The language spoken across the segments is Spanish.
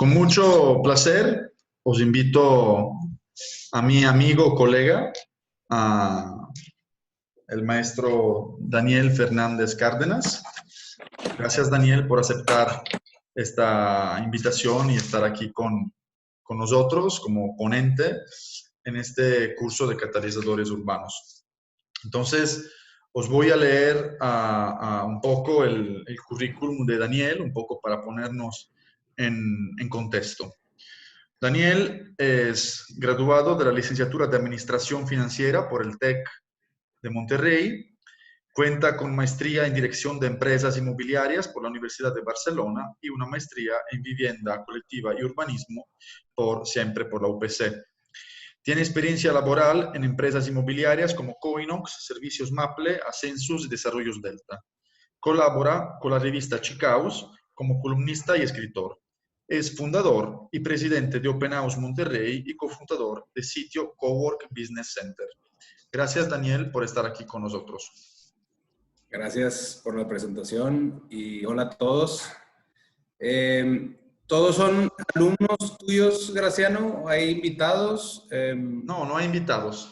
Con mucho placer os invito a mi amigo, colega, a el maestro Daniel Fernández Cárdenas. Gracias, Daniel, por aceptar esta invitación y estar aquí con nosotros como ponente en este curso de catalizadores urbanos. Entonces, os voy a leer un poco el currículum de Daniel, un poco para ponernos en contexto. Daniel es graduado de la licenciatura de Administración Financiera por el TEC de Monterrey. Cuenta con maestría en Dirección de Empresas Inmobiliarias por la Universidad de Barcelona y una maestría en Vivienda Colectiva y Urbanismo siempre por la UPC. Tiene experiencia laboral en empresas inmobiliarias como Coinox, Servicios Maple, Ascensus y Desarrollos Delta. Colabora con la revista Chicaus como columnista y escritor. Es fundador y presidente de Open House Monterrey y cofundador de sitio Cowork Business Center. Gracias, Daniel, por estar aquí con nosotros. Gracias por la presentación y hola a todos. ¿Todos son alumnos tuyos, Graciano? ¿Hay invitados? No, no hay invitados.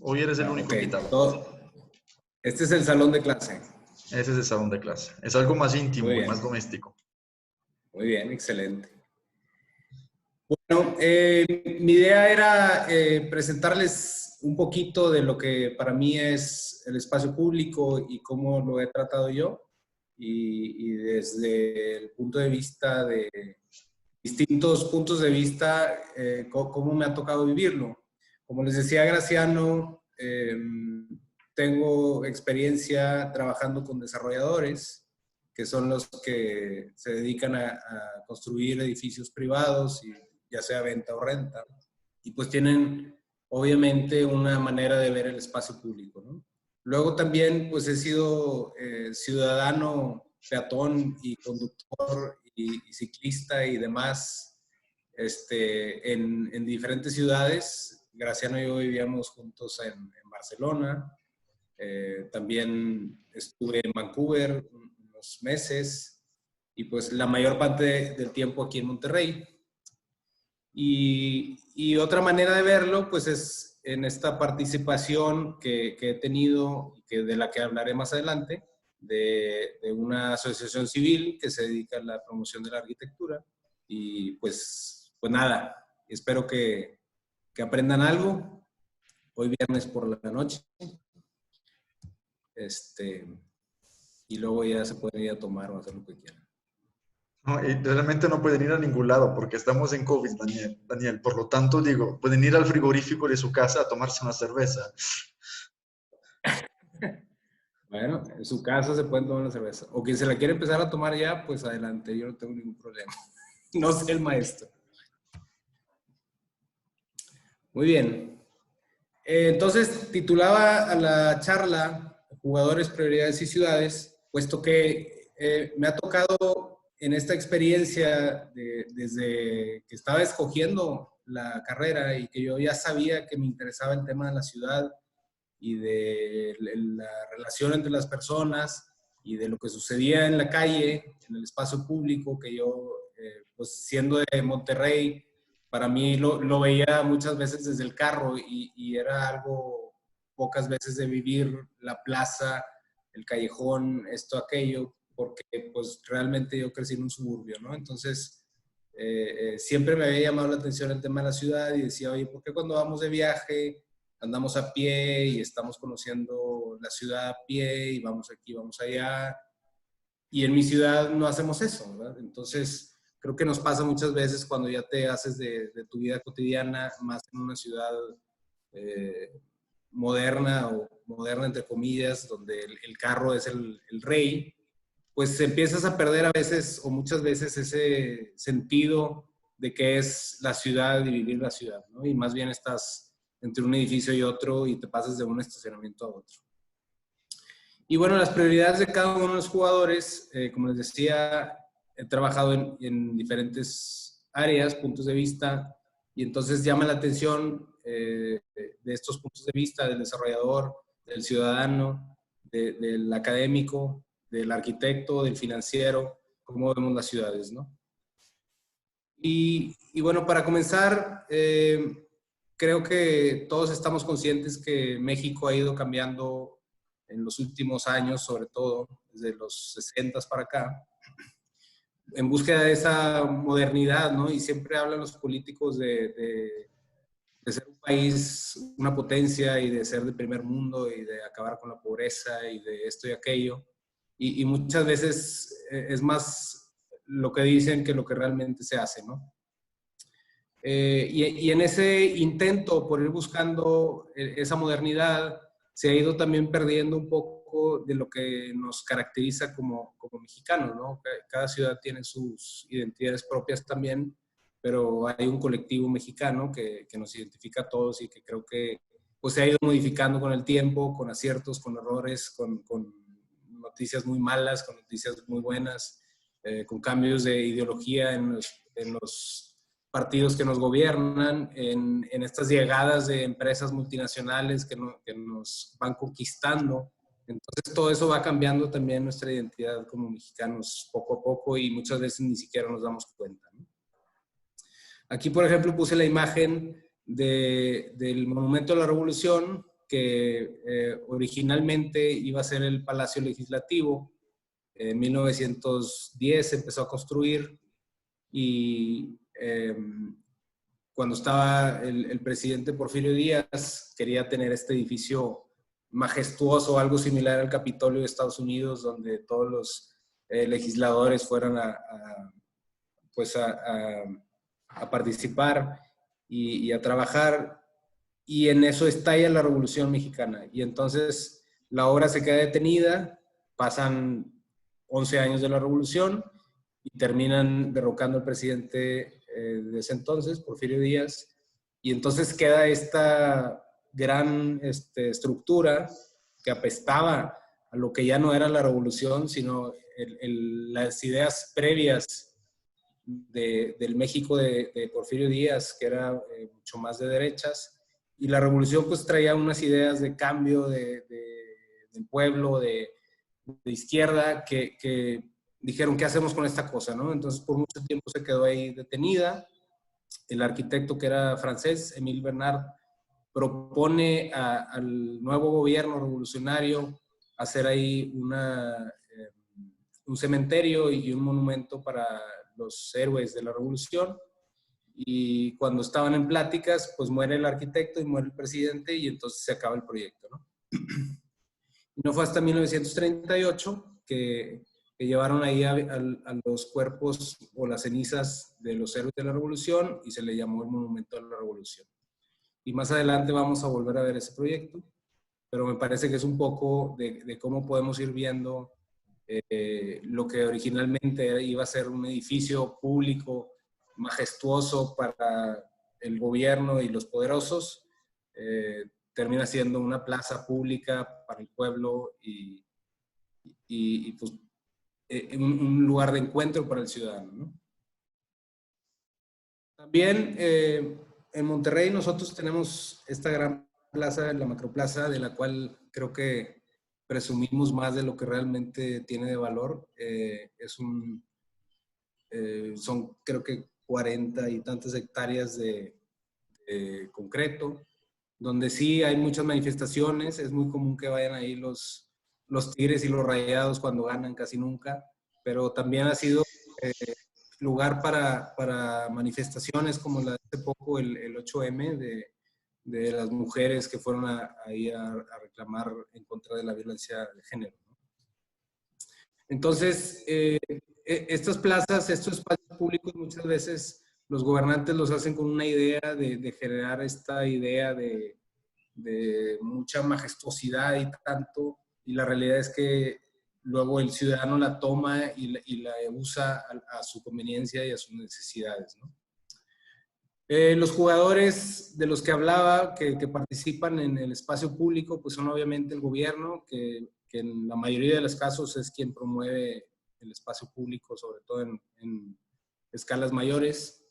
Hoy eres el único invitado. Este es el salón de clase. Ese es el salón de clase. Es algo más íntimo y más doméstico. Muy bien, excelente. Bueno, mi idea era presentarles un poquito de lo que para mí es el espacio público y cómo lo he tratado yo. Y desde el punto de vista de distintos puntos de vista, cómo me ha tocado vivirlo. Como les decía Graciano, tengo experiencia trabajando con desarrolladores, que son los que se dedican a construir edificios privados, y ya sea venta o renta, y pues tienen obviamente una manera de ver el espacio público, ¿no? Luego también pues he sido ciudadano, peatón y conductor y ciclista y demás en diferentes ciudades. Graciano y yo vivíamos juntos en Barcelona. También estuve en Vancouver unos meses y pues la mayor parte del tiempo aquí en Monterrey. Y otra manera de verlo pues es en esta participación que he tenido y de la que hablaré más adelante, de una asociación civil que se dedica a la promoción de la arquitectura. Y pues nada, espero que aprendan algo hoy viernes por la noche. Y luego ya se pueden ir a tomar o hacer lo que quieran. No, y realmente no pueden ir a ningún lado porque estamos en COVID, Daniel. Por lo tanto, digo, pueden ir al frigorífico de su casa a tomarse una cerveza. Bueno, en su casa se pueden tomar una cerveza. O quien se la quiere empezar a tomar ya, pues adelante, yo no tengo ningún problema. No sé el maestro. Muy bien. Entonces, titulaba a la charla Jugadores, Prioridades y Ciudades, puesto que me ha tocado en esta experiencia desde que estaba escogiendo la carrera y que yo ya sabía que me interesaba el tema de la ciudad y de la relación entre las personas y de lo que sucedía en la calle, en el espacio público, que yo, pues siendo de Monterrey, para mí lo veía muchas veces desde el carro y era algo pocas veces de vivir la plaza, el callejón, esto, aquello, porque pues realmente yo crecí en un suburbio, ¿no? Entonces, siempre me había llamado la atención el tema de la ciudad y decía, oye, ¿por qué cuando vamos de viaje andamos a pie y estamos conociendo la ciudad a pie y vamos aquí, vamos allá? Y en mi ciudad no hacemos eso, ¿verdad? Entonces, creo que nos pasa muchas veces cuando ya te haces de tu vida cotidiana, más en una ciudad moderna o moderna entre comillas, donde el carro es el rey, pues empiezas a perder a veces o muchas veces ese sentido de qué es la ciudad y vivir la ciudad, ¿no? Y más bien estás entre un edificio y otro y te pasas de un estacionamiento a otro. Y bueno, las prioridades de cada uno de los jugadores, como les decía, he trabajado en diferentes áreas, puntos de vista, y entonces llama la atención de estos puntos de vista del desarrollador, del ciudadano, del académico, del arquitecto, del financiero, cómo vemos las ciudades, ¿no? Y bueno, para comenzar, creo que todos estamos conscientes que México ha ido cambiando en los últimos años, sobre todo desde los 60 para acá, en búsqueda de esa modernidad, ¿no? Y siempre hablan los políticos de ser un país, una potencia y de ser de primer mundo y de acabar con la pobreza y de esto y aquello. Y muchas veces es más lo que dicen que lo que realmente se hace, ¿no? Y en ese intento por ir buscando esa modernidad, se ha ido también perdiendo un poco de lo que nos caracteriza como mexicanos, ¿no? Cada ciudad tiene sus identidades propias también, pero hay un colectivo mexicano que nos identifica a todos y que creo que pues, se ha ido modificando con el tiempo, con aciertos, con errores, con noticias muy malas, con noticias muy buenas, con cambios de ideología en los partidos que nos gobiernan, en estas llegadas de empresas multinacionales que nos van conquistando. Entonces todo eso va cambiando también nuestra identidad como mexicanos poco a poco y muchas veces ni siquiera nos damos cuenta, ¿no? Aquí, por ejemplo, puse la imagen del Monumento a la Revolución, que originalmente iba a ser el Palacio Legislativo. En 1910 se empezó a construir y cuando estaba el presidente Porfirio Díaz, quería tener este edificio majestuoso, algo similar al Capitolio de Estados Unidos, donde todos los legisladores fueran pues a participar y a trabajar. Y en eso estalla la Revolución Mexicana. Y entonces la obra se queda detenida, pasan 11 años de la Revolución y terminan derrocando al presidente de ese entonces, Porfirio Díaz, y entonces queda esta gran estructura que apestaba a lo que ya no era la revolución, sino las ideas previas del México de Porfirio Díaz, que era mucho más de derechas, y la revolución pues traía unas ideas de cambio del pueblo, de izquierda, que dijeron, ¿qué hacemos con esta cosa, no? Entonces, por mucho tiempo se quedó ahí detenida. El arquitecto, que era francés, Émile Bernard, propone al nuevo gobierno revolucionario hacer ahí un cementerio y un monumento para los héroes de la revolución. Y cuando estaban en pláticas, pues muere el arquitecto y muere el presidente y entonces se acaba el proyecto, ¿no? Y no fue hasta 1938 que llevaron ahí a los cuerpos o las cenizas de los héroes de la Revolución y se le llamó el Monumento a la Revolución. Y más adelante vamos a volver a ver ese proyecto, pero me parece que es un poco de cómo podemos ir viendo lo que originalmente iba a ser un edificio público majestuoso para el gobierno y los poderosos, termina siendo una plaza pública para el pueblo y pues, un lugar de encuentro para el ciudadano, ¿no? También en Monterrey nosotros tenemos esta gran plaza, la Macroplaza, de la cual creo que presumimos más de lo que realmente tiene de valor. Son creo que 40 y tantas hectáreas de concreto, donde sí hay muchas manifestaciones. Es muy común que vayan ahí los Tigres y los Rayados cuando ganan, casi nunca, pero también ha sido lugar para manifestaciones como la de hace poco, el 8M, de las mujeres que fueron ahí a reclamar en contra de la violencia de género, ¿no? Entonces, estas plazas, estos espacios públicos, muchas veces los gobernantes los hacen con una idea de generar esta idea de mucha majestuosidad y tanto, y la realidad es que luego el ciudadano la toma y la usa a su conveniencia y a sus necesidades, ¿no? Los jugadores de los que hablaba, que participan en el espacio público, pues son obviamente el gobierno, que en la mayoría de los casos es quien promueve el espacio público, sobre todo en escalas mayores.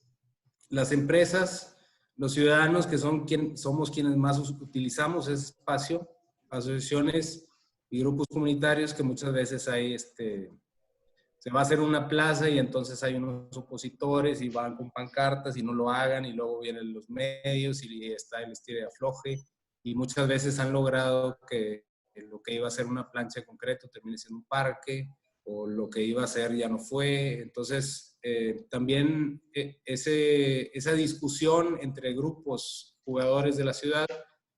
Las empresas, los ciudadanos, que somos quienes más utilizamos ese espacio, asociaciones y grupos comunitarios que muchas veces se se va a hacer una plaza y entonces hay unos opositores y van con pancartas y no lo hagan y luego vienen los medios y está el estire y afloje y muchas veces han logrado que lo que iba a ser una plancha de concreto termine siendo un parque o lo que iba a ser ya no fue. Entonces, también esa discusión entre grupos jugadores de la ciudad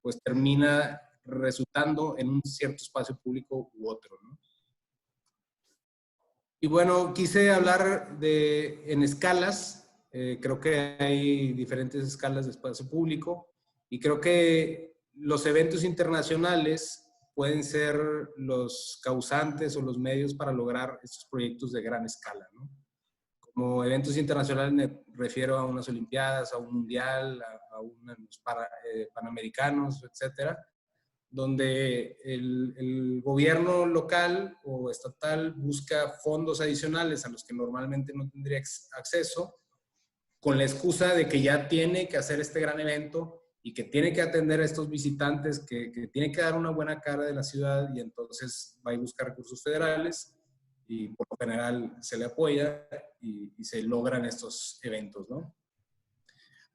pues termina resultando en un cierto espacio público u otro, ¿no? Y bueno, quise hablar en escalas. Creo que hay diferentes escalas de espacio público y creo que los eventos internacionales pueden ser los causantes o los medios para lograr estos proyectos de gran escala, ¿no? Como eventos internacionales me refiero a unas olimpiadas, a un mundial, a unos panamericanos, etcétera, donde el gobierno local o estatal busca fondos adicionales a los que normalmente no tendría acceso, con la excusa de que ya tiene que hacer este gran evento y que tiene que atender a estos visitantes, que tiene que dar una buena cara de la ciudad, y entonces va a buscar recursos federales y por lo general se le apoya y se logran estos eventos, ¿no?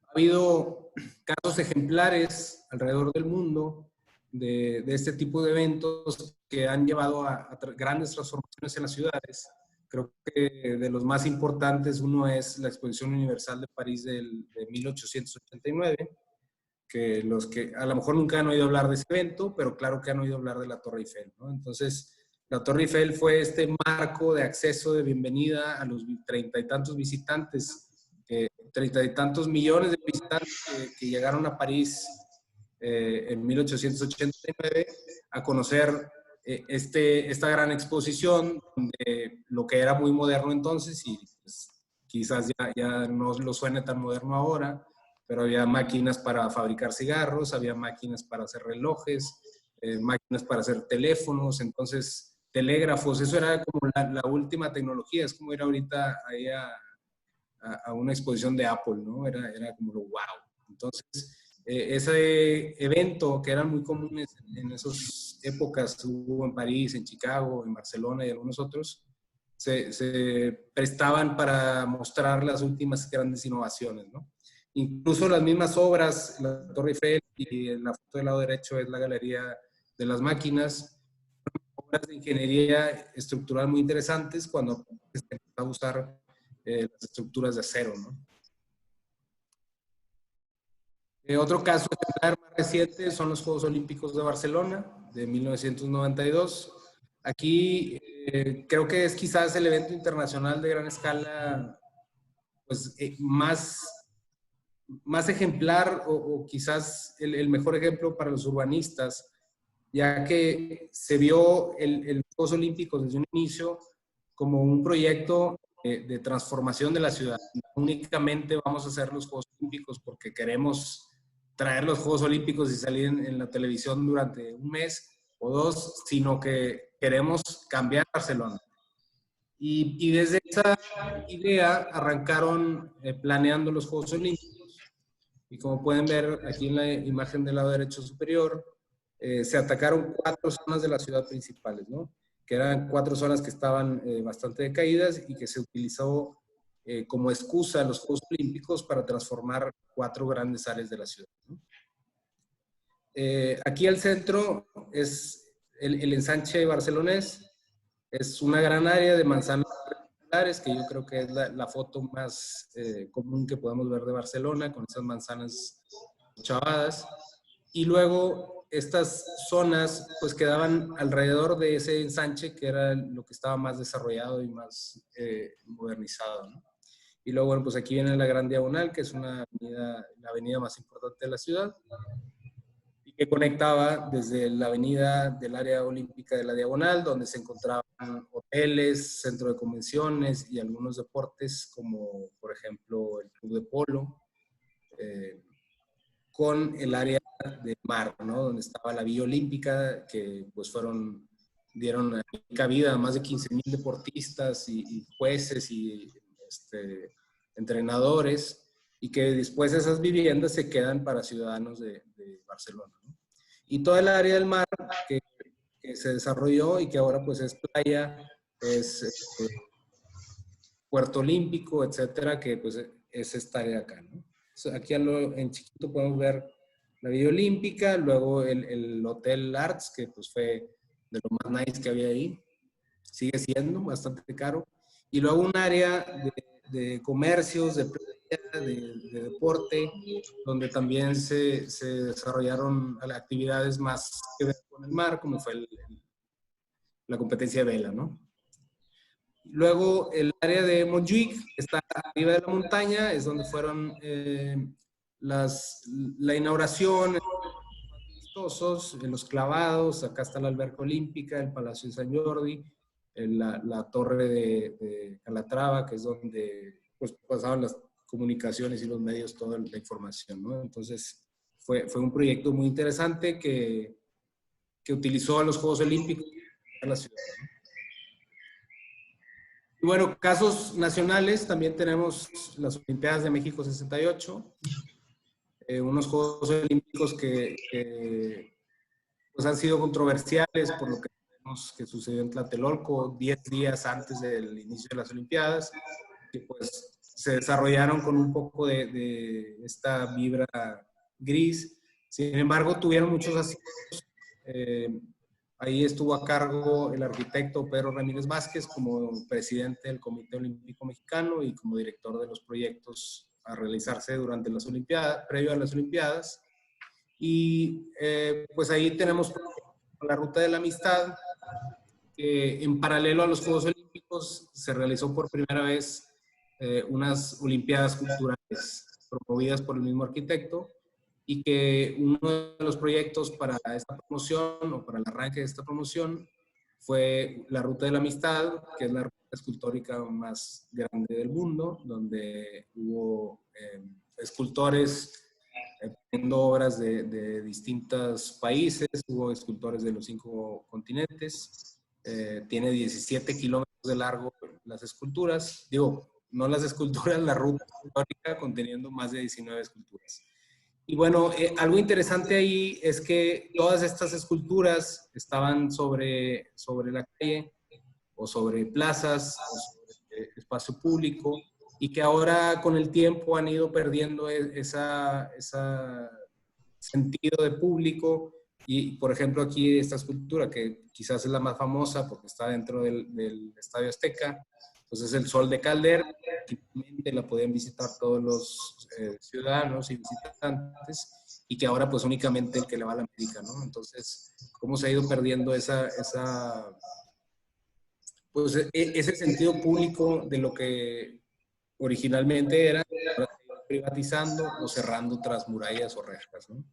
Ha habido casos ejemplares alrededor del mundo de este tipo de eventos que han llevado a grandes transformaciones en las ciudades. Creo que de los más importantes, uno es la Exposición Universal de París de 1889, que los que a lo mejor nunca han oído hablar de ese evento, pero claro que han oído hablar de la Torre Eiffel, ¿no? Entonces, la Torre Eiffel fue este marco de acceso, de bienvenida a los 30 y tantos visitantes, 30 y tantos millones de visitantes que llegaron a París en 1889 a conocer esta gran exposición, donde lo que era muy moderno entonces, y pues, quizás ya no lo suene tan moderno ahora, pero había máquinas para fabricar cigarros, había máquinas para hacer relojes, máquinas para hacer teléfonos, entonces telégrafos, eso era como la última tecnología, es como ir ahorita ahí a una exposición de Apple, ¿no? Era como lo wow. Entonces, ese evento que eran muy comunes en esas épocas, hubo en París, en Chicago, en Barcelona y algunos otros, se prestaban para mostrar las últimas grandes innovaciones, ¿no? Incluso las mismas obras, la Torre Eiffel y en la foto del lado derecho es la Galería de las Máquinas, obras de ingeniería estructural muy interesantes cuando se empezó a usar las estructuras de acero, ¿no? Otro caso ejemplar más reciente son los Juegos Olímpicos de Barcelona de 1992. Aquí creo que es quizás el evento internacional de gran escala pues, más ejemplar o quizás el mejor ejemplo para los urbanistas, ya que se vio el Juegos Olímpicos desde un inicio como un proyecto de transformación de la ciudad. No únicamente vamos a hacer los Juegos Olímpicos porque queremos traer los Juegos Olímpicos y salir en la televisión durante un mes o dos, sino que queremos cambiar Barcelona. Y desde esa idea arrancaron planeando los Juegos Olímpicos. Y como pueden ver aquí en la imagen del lado derecho superior, se atacaron 4 zonas de la ciudad principales, ¿no? Que eran 4 zonas que estaban bastante decaídas y que se utilizó como excusa los Juegos Olímpicos para transformar 4 grandes áreas de la ciudad, ¿no? Aquí al centro es el ensanche barcelonés, es una gran área de manzanas rectangulares, que yo creo que es la foto más común que podemos ver de Barcelona, con esas manzanas chavadas. Y luego estas zonas pues quedaban alrededor de ese ensanche, que era lo que estaba más desarrollado y más modernizado, ¿no? Y luego, bueno, pues aquí viene la Gran Diagonal, que es la avenida más importante de la ciudad, y que conectaba desde la avenida del área olímpica de la Diagonal, donde se encontraban hoteles, centro de convenciones y algunos deportes, como por ejemplo el club de polo, con el área del mar, ¿no? Donde estaba la Villa Olímpica, que pues dieron cabida a más de 15,000 deportistas y jueces y entrenadores, y que después esas viviendas se quedan para ciudadanos de Barcelona, ¿no? Y toda el área del mar que se desarrolló y que ahora pues es playa, es Puerto Olímpico, etcétera, que pues es esta área acá, ¿no? Aquí en chiquito podemos ver la Villa Olímpica, luego el Hotel Arts, que pues fue de lo más nice que había ahí, sigue siendo bastante caro, y luego un área de comercios, de playa, de deporte, donde también se desarrollaron actividades más que ver con el mar, como fue la competencia de vela, ¿no? Luego el área de Montjuic, que está arriba de la montaña, es donde fueron la inauguración, vistosos, los clavados, acá está la alberca olímpica, el Palacio de San Jordi, la torre de Calatrava, que es donde pues, pasaban las comunicaciones y los medios, toda la información, ¿no? Entonces fue un proyecto muy interesante que utilizó a los Juegos Olímpicos en la ciudad, ¿no? Y bueno, casos nacionales, también tenemos las Olimpiadas de México 68, unos Juegos Olímpicos que pues han sido controversiales por lo que vemos que sucedió en Tlatelolco 10 días antes del inicio de las Olimpiadas, que pues se desarrollaron con un poco de esta vibra gris. Sin embargo, tuvieron muchos aciertos. Ahí estuvo a cargo el arquitecto Pedro Ramírez Vázquez como presidente del Comité Olímpico Mexicano y como director de los proyectos a realizarse durante las Olimpiadas, previo a las Olimpiadas. Y pues ahí tenemos la Ruta de la Amistad, que en paralelo a los Juegos Olímpicos se realizó por primera vez unas Olimpiadas Culturales promovidas por el mismo arquitecto, y que uno de los proyectos para esta promoción o para el arranque de esta promoción fue la Ruta de la Amistad, que es la ruta escultórica más grande del mundo, donde hubo escultores poniendo obras de distintos países, hubo escultores de los 5 continentes, tiene 17 kilómetros de largo las esculturas, digo, no las esculturas, la ruta escultórica conteniendo más de 19 esculturas. Y bueno, algo interesante ahí es que todas estas esculturas estaban sobre la calle o sobre plazas o sobre espacio público, y que ahora con el tiempo han ido perdiendo ese sentido de público. Y por ejemplo aquí esta escultura, que quizás es la más famosa porque está dentro del Estadio Azteca, pues es el Sol de Calder, que la podían visitar todos los ciudadanos y visitantes, y que ahora pues únicamente el que le va a la América, ¿no? Entonces, ¿cómo se ha ido perdiendo pues ese sentido público de lo que originalmente era, privatizando o cerrando tras murallas o rejas, ¿no?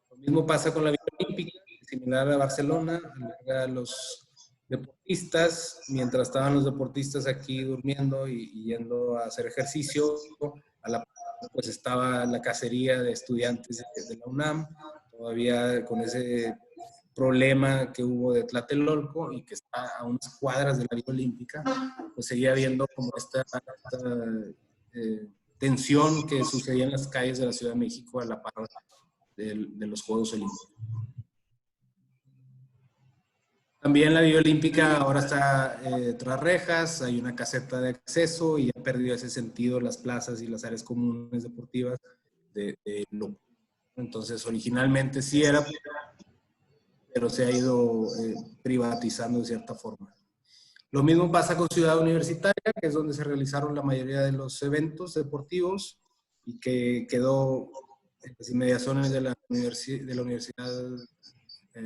Lo mismo pasa con la Villa Olímpica, similar a Barcelona, a los deportistas, mientras estaban los deportistas aquí durmiendo y yendo a hacer ejercicio, a la pues estaba la cacería de estudiantes de la UNAM, todavía con ese problema que hubo de Tlatelolco y que está a unas cuadras de la Villa Olímpica, pues seguía habiendo como esta tensión que sucedía en las calles de la Ciudad de México a la par de los Juegos Olímpicos. También la Villa Olímpica ahora está tras rejas, hay una caseta de acceso y ha perdido ese sentido las plazas y las áreas comunes deportivas de entonces originalmente sí era, pero se ha ido privatizando de cierta forma. Lo mismo pasa con Ciudad Universitaria, que es donde se realizaron la mayoría de los eventos deportivos y que quedó en las inmediaciones de la Universidad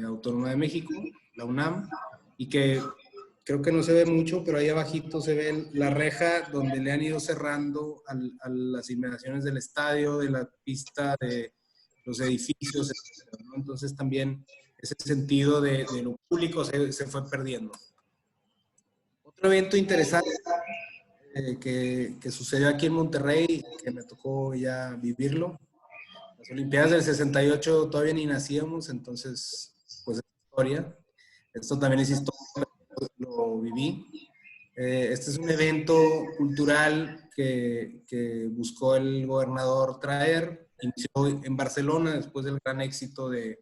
Autónoma de México, la UNAM, y que creo que no se ve mucho, pero ahí abajito se ve la reja donde le han ido cerrando a las inmediaciones del estadio, de la pista, de los edificios, etc., ¿no? Entonces también ese sentido de lo público se fue perdiendo. Otro evento interesante que sucedió aquí en Monterrey, que me tocó ya vivirlo, las Olimpiadas del 68 todavía ni nacíamos, entonces pues es historia. Esto también es historia, lo viví. Este es un evento cultural que buscó el gobernador traer. Inició en Barcelona después del gran éxito de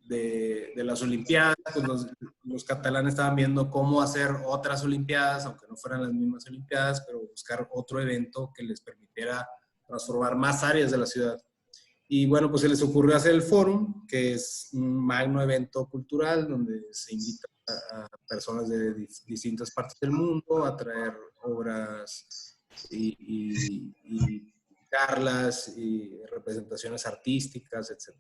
de las Olimpiadas, pues los catalanes estaban viendo cómo hacer otras Olimpiadas, aunque no fueran las mismas Olimpiadas, pero buscar otro evento que les permitiera transformar más áreas de la ciudad. Y bueno, pues se les ocurrió hacer el Fórum, que es un magno evento cultural donde se invita a personas de distintas partes del mundo a traer obras y charlas y representaciones artísticas, etc.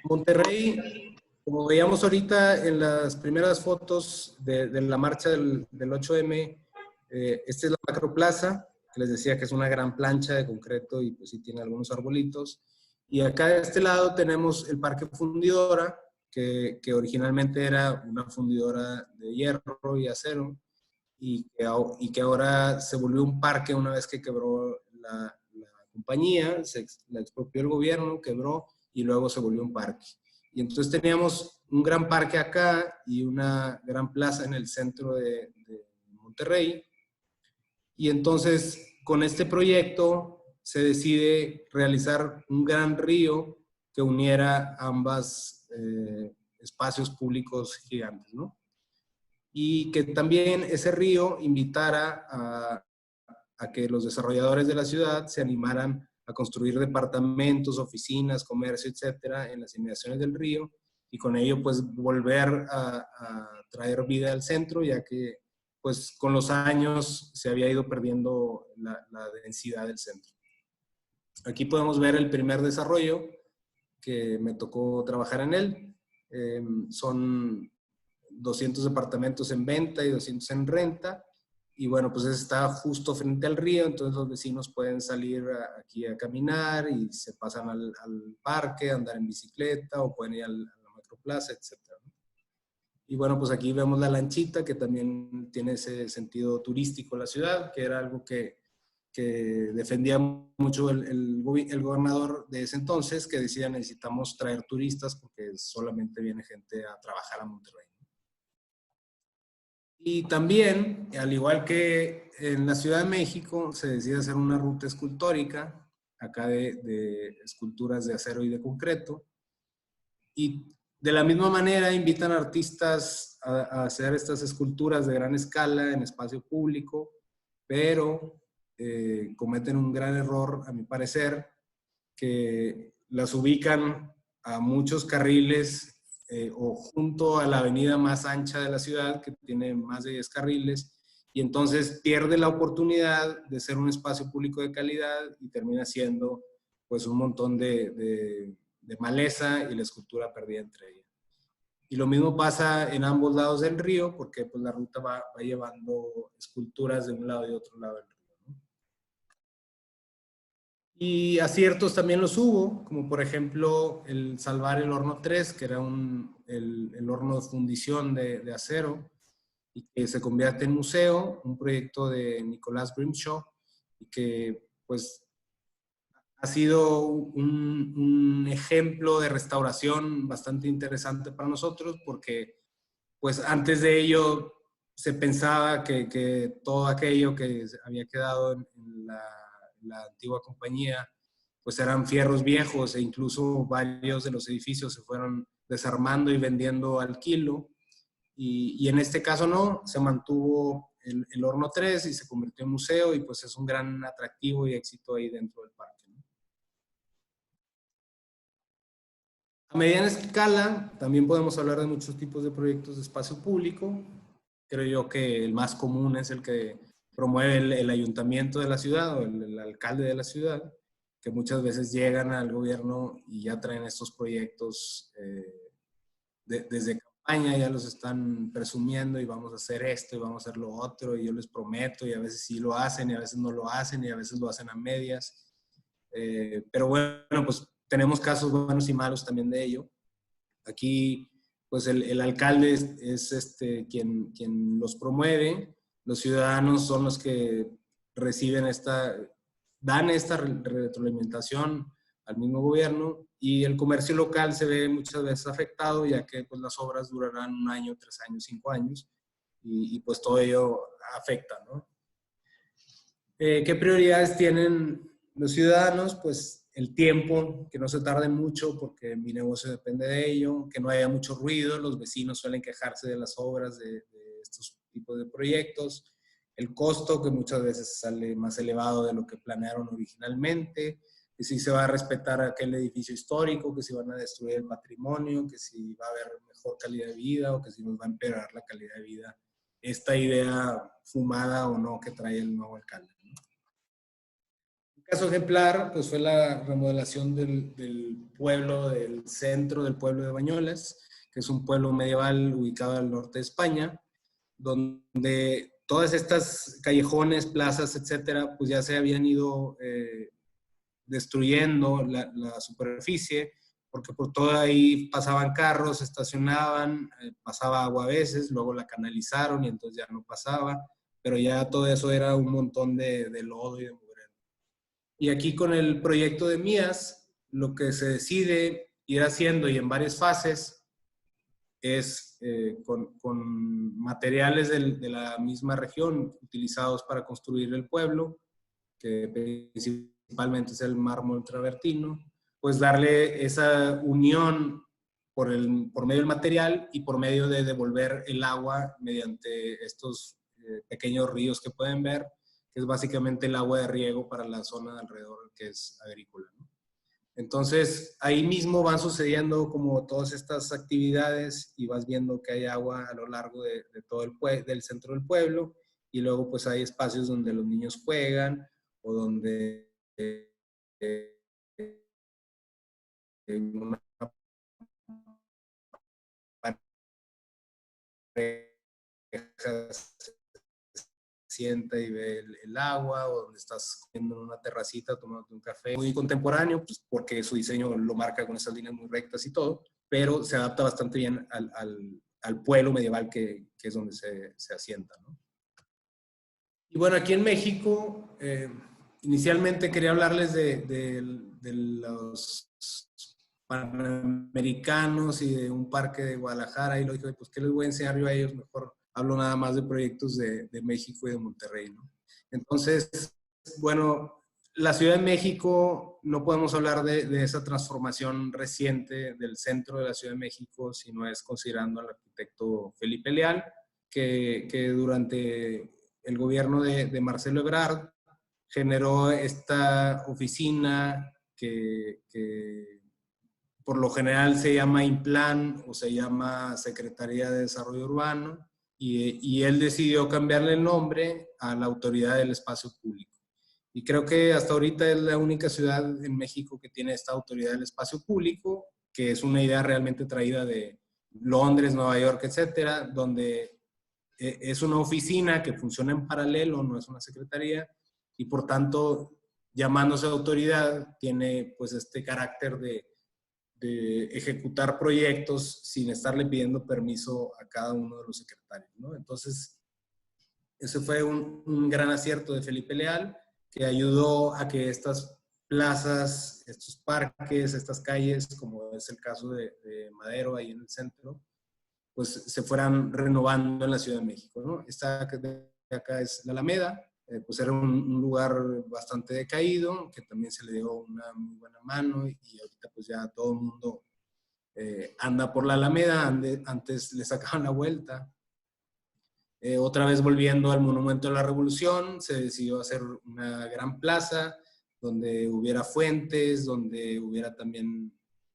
Monterrey, como veíamos ahorita en las primeras fotos de la marcha del 8M, esta es la Macroplaza, que les decía que es una gran plancha de concreto y pues sí tiene algunos arbolitos. Y acá de este lado tenemos el Parque Fundidora, que originalmente era una fundidora de hierro y acero, y que ahora se volvió un parque una vez que quebró la compañía, la expropió el gobierno, quebró, y luego se volvió un parque. Y entonces teníamos un gran parque acá y una gran plaza en el centro de Monterrey. Y entonces, con este proyecto, se decide realizar un gran río que uniera ambas espacios públicos gigantes, ¿no? Y que también ese río invitara a que los desarrolladores de la ciudad se animaran a construir departamentos, oficinas, comercio, etcétera, en las inmediaciones del río, y con ello pues volver a traer vida al centro, ya que pues con los años se había ido perdiendo la densidad del centro. Aquí podemos ver el primer desarrollo que me tocó trabajar en él. Son 200 departamentos en venta y 200 en renta. Y bueno, pues está justo frente al río, entonces los vecinos pueden salir aquí a caminar y se pasan al parque, andar en bicicleta o pueden ir a la Macroplaza, etc. Y bueno, pues aquí vemos la lanchita, que también tiene ese sentido turístico en la ciudad, que era algo que defendía mucho el gobernador de ese entonces, que decía necesitamos traer turistas porque solamente viene gente a trabajar a Monterrey. Y también, al igual que en la Ciudad de México, se decide hacer una ruta escultórica, acá de esculturas de acero y de concreto. Y de la misma manera invitan artistas a hacer estas esculturas de gran escala en espacio público, pero cometen un gran error, a mi parecer, que las ubican a muchos carriles o junto a la avenida más ancha de la ciudad, que tiene más de 10 carriles, y entonces pierde la oportunidad de ser un espacio público de calidad y termina siendo pues un montón de maleza y la escultura perdida entre ellas. Y lo mismo pasa en ambos lados del río, porque pues la ruta va llevando esculturas de un lado y de otro lado del río, ¿no? Y aciertos también los hubo, como por ejemplo el salvar el horno 3, que era el horno de fundición de acero, y que se convierte en museo, un proyecto de Nicolás Grimshaw, y que pues ha sido un ejemplo de restauración bastante interesante para nosotros, porque pues antes de ello se pensaba que todo aquello que había quedado en la antigua compañía pues eran fierros viejos, e incluso varios de los edificios se fueron desarmando y vendiendo al kilo. Y en este caso no, se mantuvo el horno 3 y se convirtió en museo, y pues es un gran atractivo y éxito ahí dentro del parque, ¿no? A mediana escala también podemos hablar de muchos tipos de proyectos de espacio público. Creo yo que el más común es el que promueve el ayuntamiento de la ciudad o el alcalde de la ciudad, que muchas veces llegan al gobierno y ya traen estos proyectos desde campaña, ya los están presumiendo, y vamos a hacer esto y vamos a hacer lo otro, y yo les prometo, y a veces sí lo hacen y a veces no lo hacen, y a veces lo hacen a medias. Pero bueno, pues tenemos casos buenos y malos también de ello. Aquí pues el alcalde es quien los promueve, los ciudadanos son los que reciben dan esta retroalimentación al mismo gobierno, y el comercio local se ve muchas veces afectado, ya que pues las obras durarán 1 año, 3 años, 5 años, y pues todo ello afecta, ¿no? ¿Qué prioridades tienen los ciudadanos? Pues el tiempo, que no se tarde mucho porque mi negocio depende de ello, que no haya mucho ruido, los vecinos suelen quejarse de las obras de estos tipos de proyectos, el costo que muchas veces sale más elevado de lo que planearon originalmente, que si se va a respetar aquel edificio histórico, que si van a destruir el patrimonio, que si va a haber mejor calidad de vida o que si nos va a empeorar la calidad de vida esta idea fumada o no que trae el nuevo alcalde, ¿no? Un caso ejemplar pues, fue la remodelación del pueblo, del centro del pueblo de Bañolas, que es un pueblo medieval ubicado al norte de España, donde todas estas callejones, plazas, etcétera, pues ya se habían ido destruyendo la superficie, porque por todo ahí pasaban carros, estacionaban, pasaba agua a veces, luego la canalizaron y entonces ya no pasaba, pero ya todo eso era un montón de lodo y de mugrero. Y aquí con el proyecto de Mías, lo que se decide ir haciendo y en varias fases es con materiales de la misma región utilizados para construir el pueblo, que principalmente es el mármol travertino, pues darle esa unión por medio del material y por medio de devolver el agua mediante estos pequeños ríos que pueden ver, que es básicamente el agua de riego para la zona de alrededor que es agrícola, ¿no? Entonces, ahí mismo van sucediendo como todas estas actividades y vas viendo que hay agua a lo largo de todo del centro del pueblo y luego pues hay espacios donde los niños juegan o donde una pareja se sienta y ve el agua, o donde estás comiendo en una terracita tomando un café. Muy contemporáneo, pues, porque su diseño lo marca con esas líneas muy rectas y todo, pero se adapta bastante bien al pueblo medieval que es donde se asienta, ¿no? Y bueno, aquí en México, inicialmente quería hablarles de los panamericanos y de un parque de Guadalajara, y lo dije, pues, ¿qué les voy a enseñar yo a ellos? Mejor hablo nada más de proyectos de México y de Monterrey, ¿no? Entonces, bueno, la Ciudad de México, no podemos hablar de esa transformación reciente del centro de la Ciudad de México si no es considerando al arquitecto Felipe Leal, que durante el gobierno de Marcelo Ebrard generó esta oficina que por lo general se llama INPLAN o se llama Secretaría de Desarrollo Urbano, y él decidió cambiarle el nombre a la Autoridad del Espacio Público. Y creo que hasta ahorita es la única ciudad en México que tiene esta Autoridad del Espacio Público, que es una idea realmente traída de Londres, Nueva York, etcétera, donde es una oficina que funciona en paralelo, no es una secretaría, y por tanto, llamándose autoridad, tiene pues este carácter de ejecutar proyectos sin estarle pidiendo permiso a cada uno de los secretarios, ¿no? Entonces, ese fue un gran acierto de Felipe Leal, que ayudó a que estas plazas, estos parques, estas calles, como es el caso de Madero, ahí en el centro, pues se fueran renovando en la Ciudad de México, ¿no? Esta de acá es la Alameda, pues era un lugar bastante decaído, que también se le dio una muy buena mano, y ahorita pues ya todo el mundo anda por la Alameda, antes le sacaban la vuelta. Otra vez volviendo al Monumento de la Revolución, se decidió hacer una gran plaza donde hubiera fuentes, donde hubiera también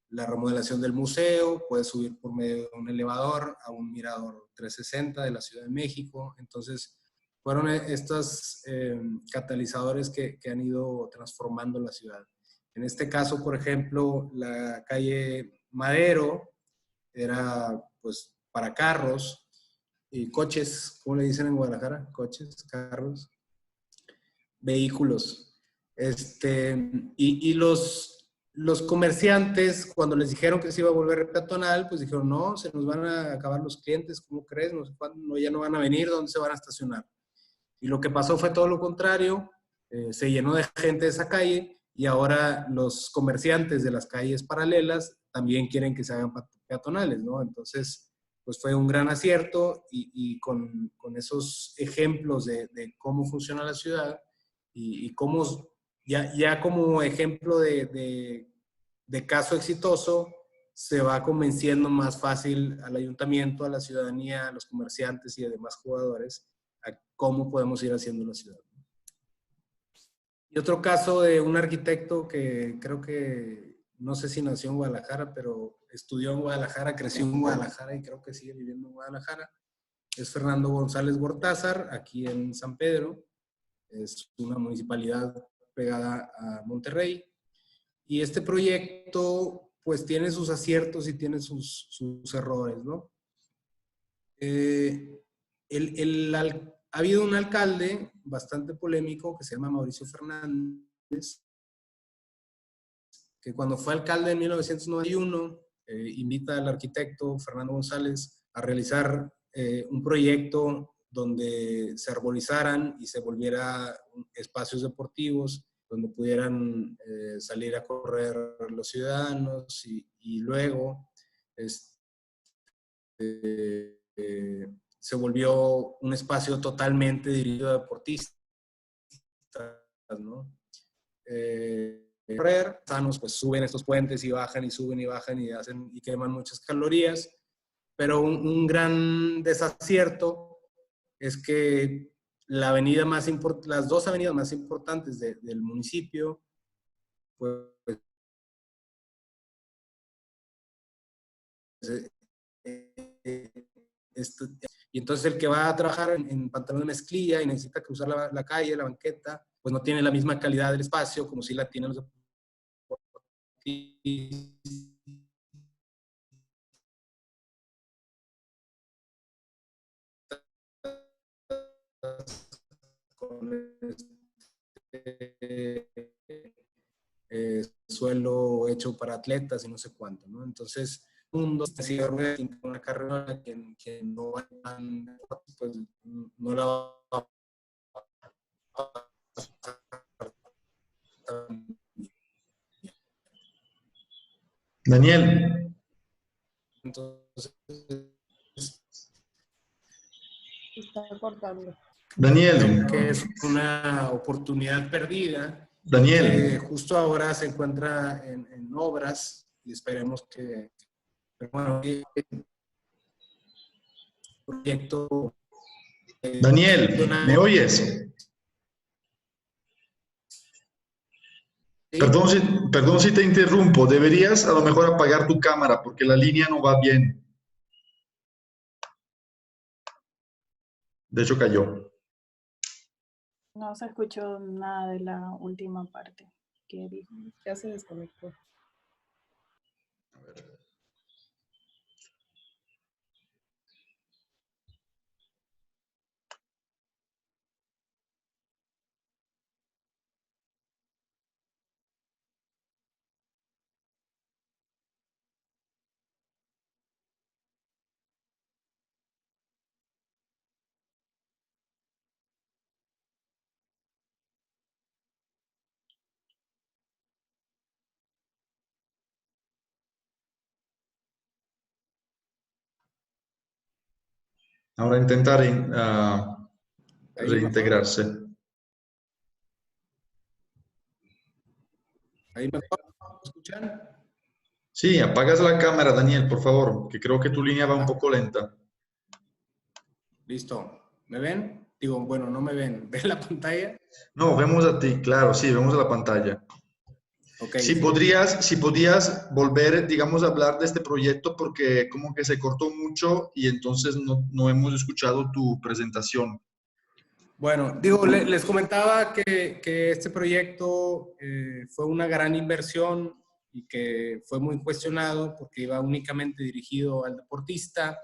la remodelación del museo, puedes subir por medio de un elevador a un mirador 360 de la Ciudad de México. Entonces, fueron estos catalizadores que han ido transformando la ciudad. En este caso, por ejemplo, la calle Madero era pues para carros y coches, ¿cómo le dicen en Guadalajara? Coches, carros, vehículos. Y los comerciantes, cuando les dijeron que se iba a volver peatonal, pues dijeron, no, se nos van a acabar los clientes, ¿cómo crees? No sé cuándo, ya no van a venir, ¿dónde se van a estacionar? Y lo que pasó fue todo lo contrario, se llenó de gente esa calle, y ahora los comerciantes de las calles paralelas también quieren que se hagan peatonales, ¿no? Entonces, pues fue un gran acierto, y con esos ejemplos de cómo funciona la ciudad y cómo ya como ejemplo de caso exitoso, se va convenciendo más fácil al ayuntamiento, a la ciudadanía, a los comerciantes y a demás jugadores a cómo podemos ir haciendo la ciudad. Y otro caso de un arquitecto que creo que, no sé si nació en Guadalajara, pero estudió en Guadalajara, creció en Guadalajara y creo que sigue viviendo en Guadalajara, es Fernando González Gortázar, aquí en San Pedro. Es una municipalidad pegada a Monterrey. Y este proyecto, pues, tiene sus aciertos y tiene sus errores, ¿no? Ha habido un alcalde bastante polémico que se llama Mauricio Fernández, que cuando fue alcalde en 1991, invita al arquitecto Fernando González a realizar un proyecto donde se arborizaran y se volviera espacios deportivos, donde pudieran salir a correr los ciudadanos y luego se volvió un espacio totalmente dirigido a deportistas, ¿no? Correr, sanos, pues suben estos puentes y bajan y suben y bajan y hacen y queman muchas calorías, pero un gran desacierto es que la avenida las dos avenidas más importantes del municipio, pues, y entonces el que va a trabajar en pantalón de mezclilla y necesita cruzar la calle, la banqueta, pues no tiene la misma calidad del espacio como si la tienen los con suelo hecho para atletas y no sé cuánto, ¿no? Entonces, una carrera que no van, pues no la va a Daniel, entonces Está cortando. Daniel, creo que es una oportunidad perdida Daniel, que justo ahora se encuentra en obras y esperemos que, bueno, el proyecto Daniel, ¿me oyes? ¿sí? Perdón si te interrumpo. Deberías a lo mejor apagar tu cámara porque la línea no va bien. De hecho, cayó. No se escuchó nada de la última parte que dijo. Ya se desconectó. Ahora intentar Ahí mejor. reintegrarse. Ahí mejor. ¿Me escuchan? Sí, apagas la cámara, Daniel, por favor, que creo que tu línea va un poco lenta. Listo. ¿Me ven? Digo, bueno, no me ven. ¿Ven la pantalla? No, vemos a ti, claro, sí, vemos la pantalla. Ok. Si podías volver, digamos, a hablar de este proyecto porque como que se cortó mucho y entonces no hemos escuchado tu presentación. Bueno, digo, les comentaba que este proyecto fue una gran inversión y que fue muy cuestionado porque iba únicamente dirigido al deportista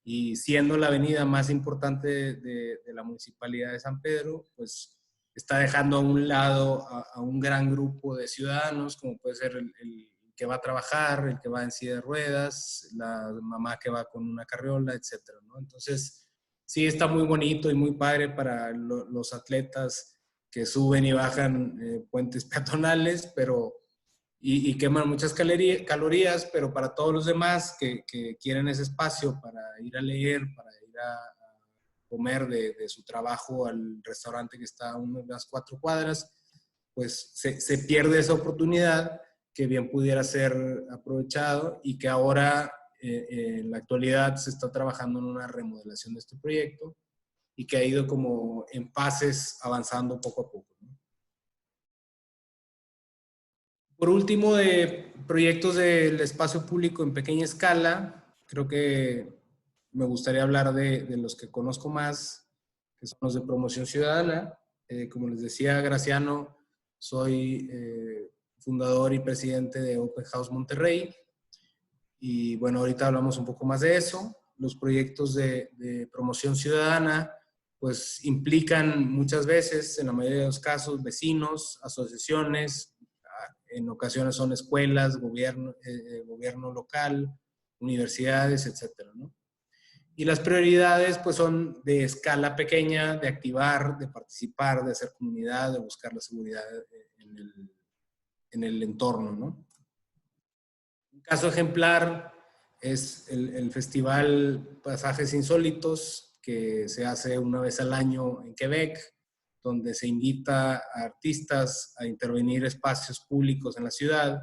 y siendo la avenida más importante de la municipalidad de San Pedro, pues está dejando a un lado a un gran grupo de ciudadanos, como puede ser el que va a trabajar, el que va en silla de ruedas, la mamá que va con una carriola, etcétera, ¿no? Entonces, sí está muy bonito y muy padre para los atletas que suben y bajan puentes peatonales, pero y queman muchas calorías, pero para todos los demás que quieren ese espacio para ir a leer, para ir a comer de su trabajo al restaurante que está a unas 4 cuadras, pues se pierde esa oportunidad que bien pudiera ser aprovechado y que ahora en la actualidad se está trabajando en una remodelación de este proyecto y que ha ido como en fases avanzando poco a poco, ¿no? Por último, de proyectos del espacio público en pequeña escala, creo que me gustaría hablar de los que conozco más, que son los de promoción ciudadana. Como les decía Graciano, soy fundador y presidente de Open House Monterrey. Y bueno, ahorita hablamos un poco más de eso. Los proyectos de promoción ciudadana pues implican muchas veces, en la mayoría de los casos, vecinos, asociaciones, en ocasiones son escuelas, gobierno local, universidades, etcétera, ¿no? Y las prioridades pues son de escala pequeña, de activar, de participar, de hacer comunidad, de buscar la seguridad en el entorno, ¿no? Un caso ejemplar es el Festival Pasajes Insólitos, que se hace una vez al año en Quebec, donde se invita a artistas a intervenir espacios públicos en la ciudad,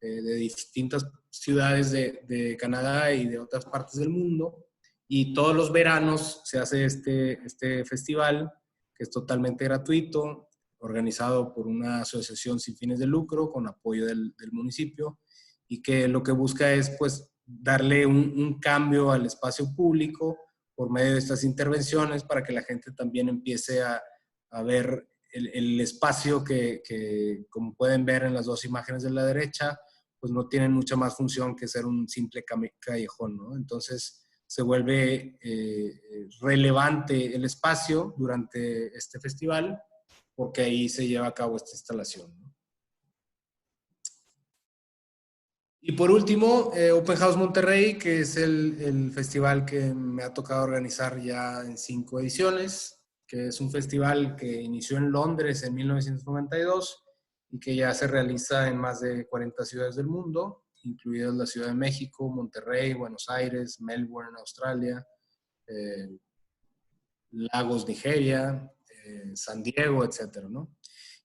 de distintas ciudades de Canadá y de otras partes del mundo. Y todos los veranos se hace este festival, que es totalmente gratuito, organizado por una asociación sin fines de lucro, con apoyo del municipio, y que lo que busca es pues darle un cambio al espacio público por medio de estas intervenciones para que la gente también empiece a ver el espacio que, como pueden ver en las dos imágenes de la derecha, pues no tienen mucha más función que ser un simple callejón, ¿no? Entonces se vuelve relevante el espacio durante este festival porque ahí se lleva a cabo esta instalación, ¿no? Y por último, Open House Monterrey, que es el festival que me ha tocado organizar ya en 5 ediciones, que es un festival que inició en Londres en 1992 y que ya se realiza en más de 40 ciudades del mundo, incluidas la Ciudad de México, Monterrey, Buenos Aires, Melbourne, Australia, Lagos, Nigeria, San Diego, etcétera, ¿no?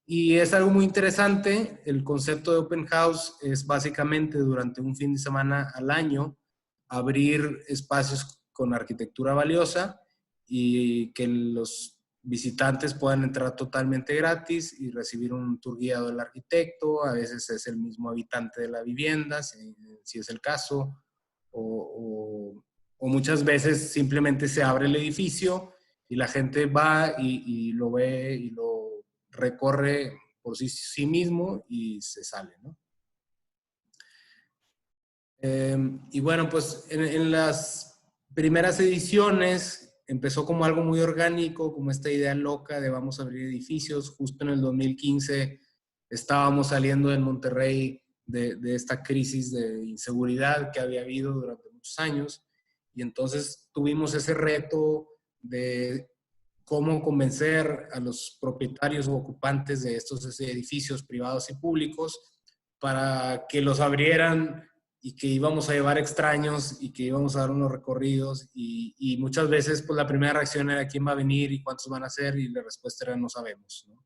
Y es algo muy interesante. El concepto de Open House es básicamente durante un fin de semana al año abrir espacios con arquitectura valiosa y que los visitantes puedan entrar totalmente gratis y recibir un tour guiado del arquitecto. A veces es el mismo habitante de la vivienda, si es el caso, o muchas veces simplemente se abre el edificio y la gente va y lo ve y lo recorre por sí mismo y se sale, ¿no? Y bueno, pues en las primeras ediciones empezó como algo muy orgánico, como esta idea loca de vamos a abrir edificios. Justo en el 2015 estábamos saliendo en Monterrey de esta crisis de inseguridad que había habido durante muchos años, y entonces tuvimos ese reto de cómo convencer a los propietarios o ocupantes de estos edificios privados y públicos para que los abrieran y que íbamos a llevar extraños y que íbamos a dar unos recorridos y muchas veces pues la primera reacción era quién va a venir y cuántos van a ser y la respuesta era no sabemos, ¿no?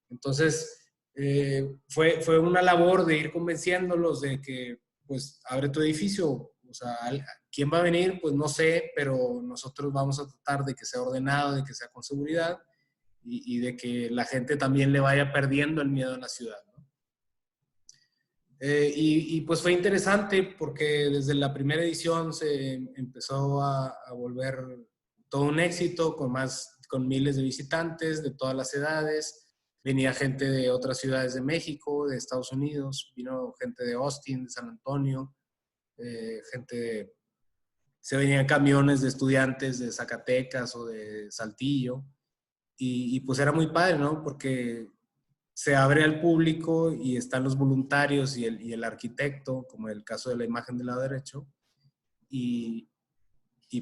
Entonces fue una labor de ir convenciéndolos de que pues abre tu edificio, o sea, ¿quién va a venir? Pues no sé, pero nosotros vamos a tratar de que sea ordenado, de que sea con seguridad y de que la gente también le vaya perdiendo el miedo a la ciudad, ¿no? Y pues fue interesante porque desde la primera edición se empezó a volver todo un éxito con miles de visitantes de todas las edades. Venía gente de otras ciudades de México, de Estados Unidos, vino gente de Austin, de San Antonio, se venían camiones de estudiantes de Zacatecas o de Saltillo y pues era muy padre, ¿no? Porque se abre al público y están los voluntarios y el arquitecto, como en el caso de la imagen del lado derecho, y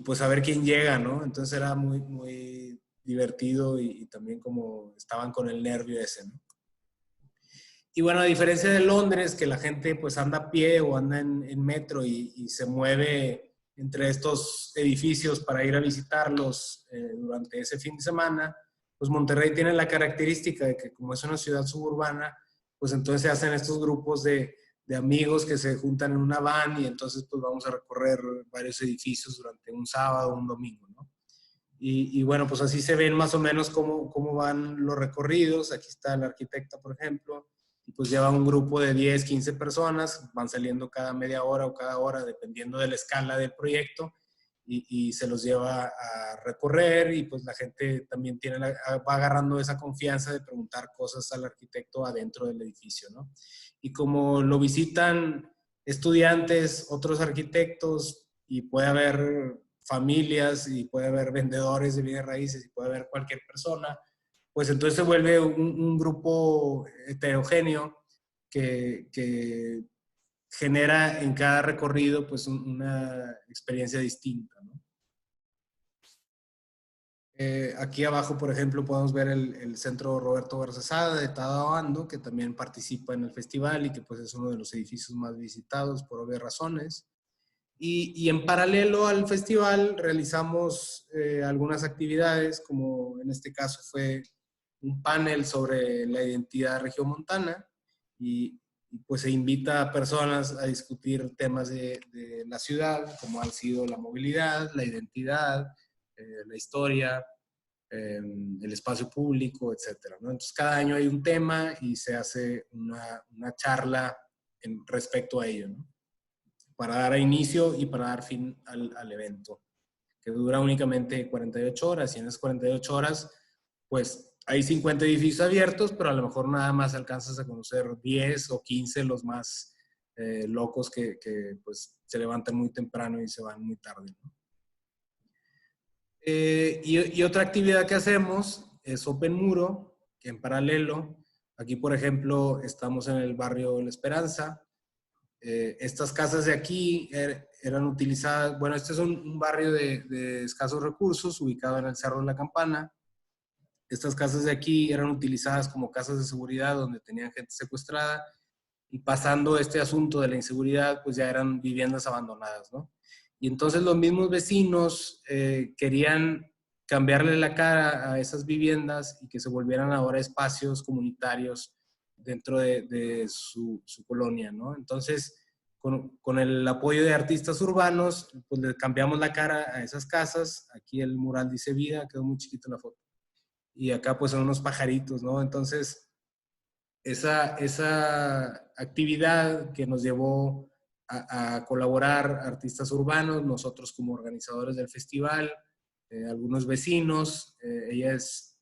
pues a ver quién llega, ¿no? Entonces era muy, muy divertido y también como estaban con el nervio ese, ¿no? Y bueno, a diferencia de Londres, que la gente pues anda a pie o anda en metro y se mueve entre estos edificios para ir a visitarlos durante ese fin de semana, pues Monterrey tiene la característica de que como es una ciudad suburbana, pues entonces se hacen estos grupos de amigos que se juntan en una van y entonces pues vamos a recorrer varios edificios durante un sábado o un domingo, ¿no? Y bueno, pues así se ven más o menos cómo van los recorridos. Aquí está el arquitecto, por ejemplo, y pues lleva un grupo de 10, 15 personas, van saliendo cada media hora o cada hora, dependiendo de la escala del proyecto, y se los lleva a recorrer y pues la gente también va agarrando esa confianza de preguntar cosas al arquitecto adentro del edificio, ¿no? Y como lo visitan estudiantes, otros arquitectos, y puede haber familias y puede haber vendedores de bienes raíces y puede haber cualquier persona, pues entonces se vuelve un grupo heterogéneo que genera en cada recorrido pues una experiencia distinta, ¿no? Aquí abajo, por ejemplo, podemos ver el Centro Roberto Garzazada de Tadabando, que también participa en el festival y que pues es uno de los edificios más visitados por obvias razones. Y en paralelo al festival realizamos algunas actividades, como en este caso fue un panel sobre la identidad regiomontana y pues se invita a personas a discutir temas de la ciudad, como han sido la movilidad, la identidad, la historia, el espacio público, etcétera, ¿no? Entonces cada año hay un tema y se hace una charla respecto a ello, ¿no? Para dar inicio y para dar fin al evento, que dura únicamente 48 horas, y en esas 48 horas, pues hay 50 edificios abiertos, pero a lo mejor nada más alcanzas a conocer 10 o 15 los más locos que pues se levantan muy temprano y se van muy tarde, ¿no? Y otra actividad que hacemos es Open Muro, que en paralelo, aquí por ejemplo estamos en el barrio La Esperanza. Estas casas de aquí eran utilizadas, bueno, este es un barrio de escasos recursos, ubicado en el Cerro de la Campana. Estas casas de aquí eran utilizadas como casas de seguridad donde tenían gente secuestrada, y pasando este asunto de la inseguridad, pues ya eran viviendas abandonadas, ¿no? Y entonces los mismos vecinos querían cambiarle la cara a esas viviendas y que se volvieran ahora espacios comunitarios dentro de su colonia, ¿no? Entonces, con el apoyo de artistas urbanos, pues le cambiamos la cara a esas casas. Aquí el mural dice vida, quedó muy chiquito la foto. Y acá pues son unos pajaritos, ¿no? Entonces, esa actividad que nos llevó a colaborar artistas urbanos, nosotros como organizadores del festival, algunos vecinos, ella es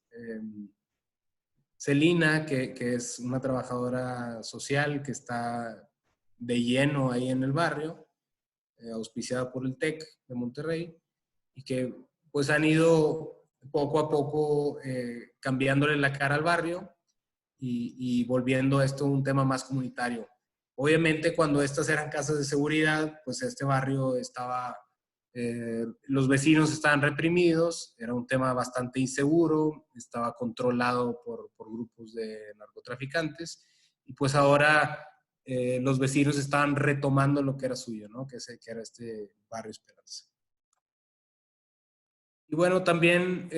Celina, que es una trabajadora social que está de lleno ahí en el barrio, auspiciada por el TEC de Monterrey, y que pues han ido poco a poco cambiándole la cara al barrio y volviendo esto un tema más comunitario. Obviamente cuando estas eran casas de seguridad, pues este barrio estaba, los vecinos estaban reprimidos, era un tema bastante inseguro, estaba controlado por grupos de narcotraficantes, y pues ahora los vecinos estaban retomando lo que era suyo, ¿no? Que era este barrio Esperanza. Y bueno, también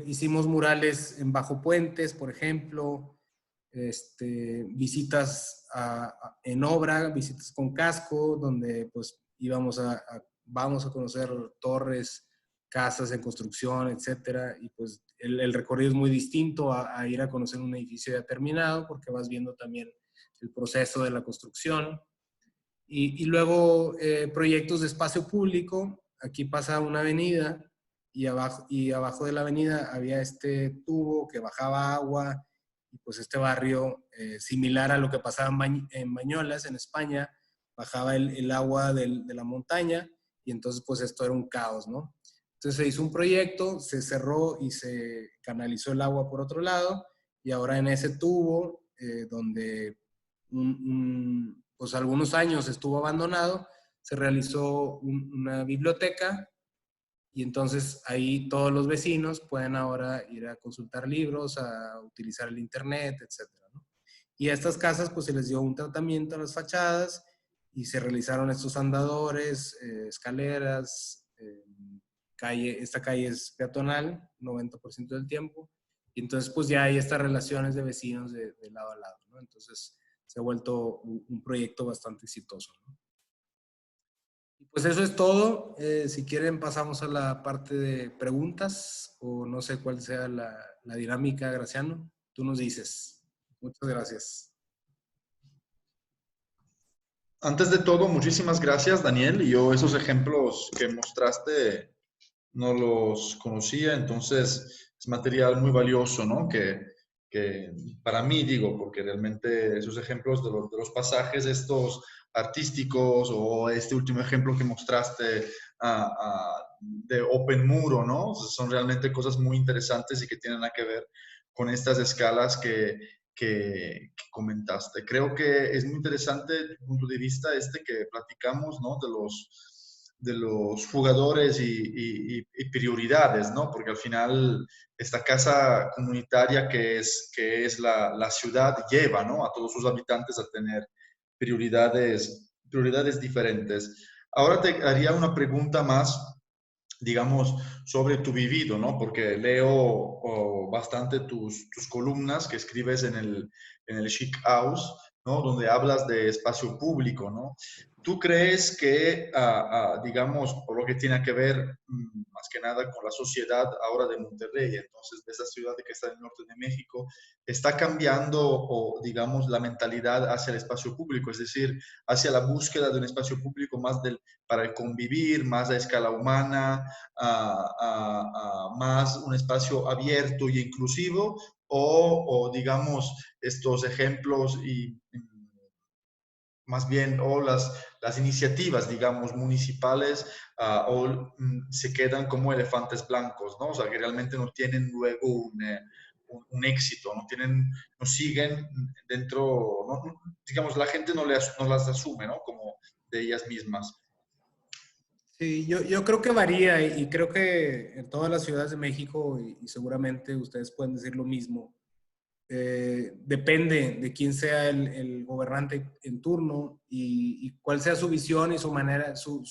hicimos murales en Bajo Puentes, por ejemplo, visitas en obra, visitas con casco, donde pues vamos a conocer torres, casas en construcción, etcétera, y pues el recorrido es muy distinto a ir a conocer un edificio ya terminado, porque vas viendo también el proceso de la construcción. Y luego proyectos de espacio público. Aquí pasa una avenida y abajo de la avenida había este tubo que bajaba agua, y pues este barrio, similar a lo que pasaba en Bañolas, en España, bajaba el agua de la montaña, y entonces pues esto era un caos, ¿no? Entonces se hizo un proyecto, se cerró y se canalizó el agua por otro lado, y ahora en ese tubo, donde pues algunos años estuvo abandonado, se realizó una biblioteca, y entonces ahí todos los vecinos pueden ahora ir a consultar libros, a utilizar el internet, etcétera, ¿no? Y a estas casas pues se les dio un tratamiento a las fachadas y se realizaron estos andadores, escaleras, esta calle es peatonal 90% del tiempo, Y entonces pues ya hay estas relaciones de vecinos de lado a lado, ¿no? Entonces se ha vuelto un proyecto bastante exitoso, ¿no? Y pues eso es todo. Si quieren pasamos a la parte de preguntas o no sé cuál sea la dinámica, Graciano. Tú nos dices. Muchas gracias. Antes de todo, muchísimas gracias, Daniel. Y yo esos ejemplos que mostraste no los conocía, entonces es material muy valioso, ¿no? Que para mí, digo, porque realmente esos ejemplos de los pasajes estos artísticos o este último ejemplo que mostraste de Open Muro, ¿no? Son realmente cosas muy interesantes y que tienen que ver con estas escalas que comentaste. Creo que es muy interesante el punto de vista este que platicamos, ¿no? De los jugadores y prioridades, ¿no? Porque al final esta casa comunitaria que es la ciudad lleva, ¿no? A todos sus habitantes a tener prioridades diferentes. Ahora te haría una pregunta más, digamos, sobre tu vivido, ¿no? Porque leo bastante tus columnas que escribes en el Chic House, ¿no? Donde hablas de espacio público, ¿no? ¿Tú crees que, digamos, por lo que tiene que ver más que nada con la sociedad ahora de Monterrey, entonces de esa ciudad que está en el norte de México, está cambiando, o, digamos, la mentalidad hacia el espacio público, es decir, hacia la búsqueda de un espacio público más para el convivir, más a escala humana, más un espacio abierto y inclusivo, digamos, estos ejemplos más bien, o las iniciativas, digamos, municipales, se quedan como elefantes blancos, ¿no? O sea, que realmente no tienen luego un éxito, no siguen dentro, digamos, la gente no las asume, ¿no? Como de ellas mismas. Sí, yo creo que varía y creo que en todas las ciudades de México, y seguramente ustedes pueden decir lo mismo, depende de quién sea el gobernante en turno y cuál sea su visión y su manera, su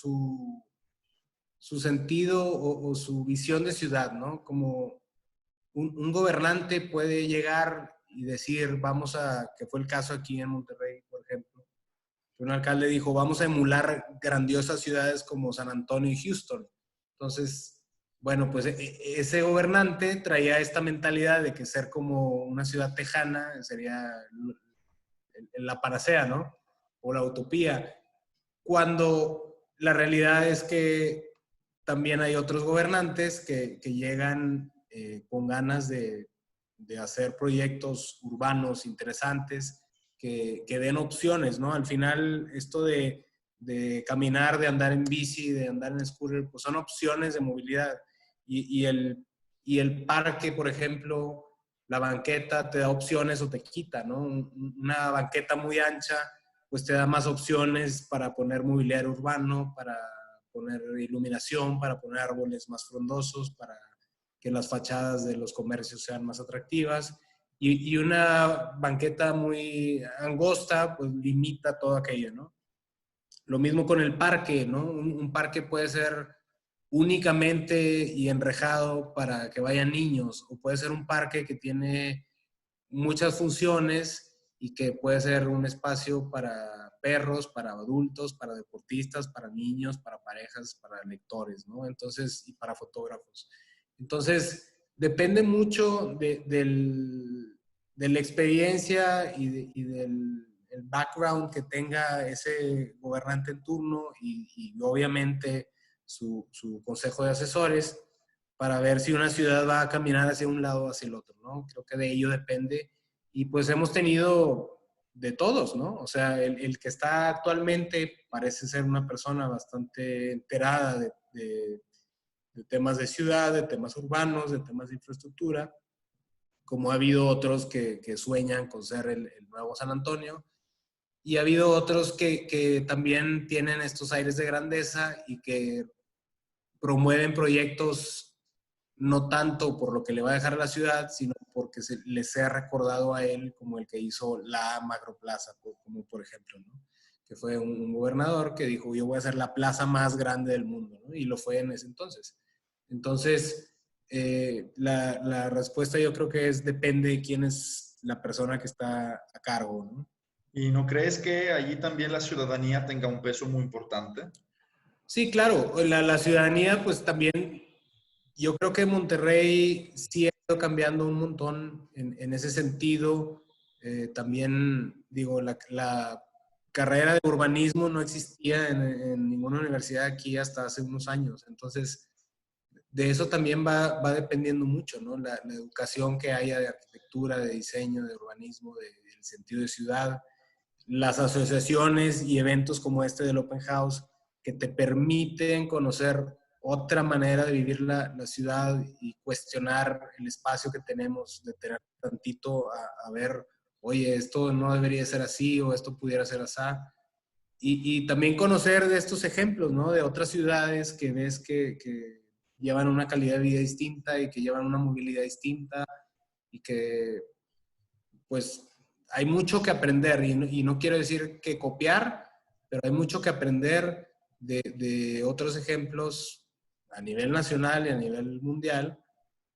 sentido o su visión de ciudad, ¿no? Como un gobernante puede llegar y decir, que fue el caso aquí en Monterrey, por ejemplo, un alcalde dijo, vamos a emular grandiosas ciudades como San Antonio y Houston. Entonces, bueno, pues ese gobernante traía esta mentalidad de que ser como una ciudad tejana sería la panacea, ¿no? O la utopía. Cuando la realidad es que también hay otros gobernantes que llegan con ganas de hacer proyectos urbanos interesantes que den opciones, ¿no? Al final, esto de caminar, de andar en bici, de andar en scooter, pues son opciones de movilidad. Y, y, el, y el parque, por ejemplo, la banqueta te da opciones o te quita, ¿no? Una banqueta muy ancha, pues te da más opciones para poner mobiliario urbano, para poner iluminación, para poner árboles más frondosos, para que las fachadas de los comercios sean más atractivas. Y una banqueta muy angosta, pues limita todo aquello, ¿no? Lo mismo con el parque, ¿no? Un parque puede ser únicamente y enrejado para que vayan niños, o puede ser un parque que tiene muchas funciones y que puede ser un espacio para perros, para adultos, para deportistas, para niños, para parejas, para lectores, ¿no? Entonces, y para fotógrafos. Entonces, depende mucho de la experiencia y del el background que tenga ese gobernante en turno y obviamente su consejo de asesores para ver si una ciudad va a caminar hacia un lado o hacia el otro, ¿no? Creo que de ello depende. Y pues hemos tenido de todos, ¿no? O sea, el que está actualmente parece ser una persona bastante enterada de temas de ciudad, de temas urbanos, de temas de infraestructura, como ha habido otros que sueñan con ser el nuevo San Antonio, y ha habido otros que también tienen estos aires de grandeza y que promueven proyectos no tanto por lo que le va a dejar a la ciudad, sino porque le sea recordado a él como el que hizo la Macroplaza, como por ejemplo, ¿no? Que fue un gobernador que dijo, yo voy a hacer la plaza más grande del mundo, ¿no? Y lo fue en ese entonces. Entonces, la respuesta yo creo que depende de quién es la persona que está a cargo, ¿no? ¿Y no crees que allí también la ciudadanía tenga un peso muy importante? Sí, claro, la ciudadanía pues también, yo creo que Monterrey sí ha ido cambiando un montón en ese sentido. También, digo, la carrera de urbanismo no existía en ninguna universidad aquí hasta hace unos años. Entonces, de eso también va dependiendo mucho, ¿no? La educación que haya de arquitectura, de diseño, de urbanismo, del sentido de ciudad, las asociaciones y eventos como este del Open House que te permiten conocer otra manera de vivir la ciudad y cuestionar el espacio que tenemos, de tener tantito a ver, oye, esto no debería ser así o esto pudiera ser así. Y también conocer de estos ejemplos, ¿no? De otras ciudades que ves que llevan una calidad de vida distinta y que llevan una movilidad distinta y que pues hay mucho que aprender y no quiero decir que copiar, pero hay mucho que aprender de otros ejemplos a nivel nacional y a nivel mundial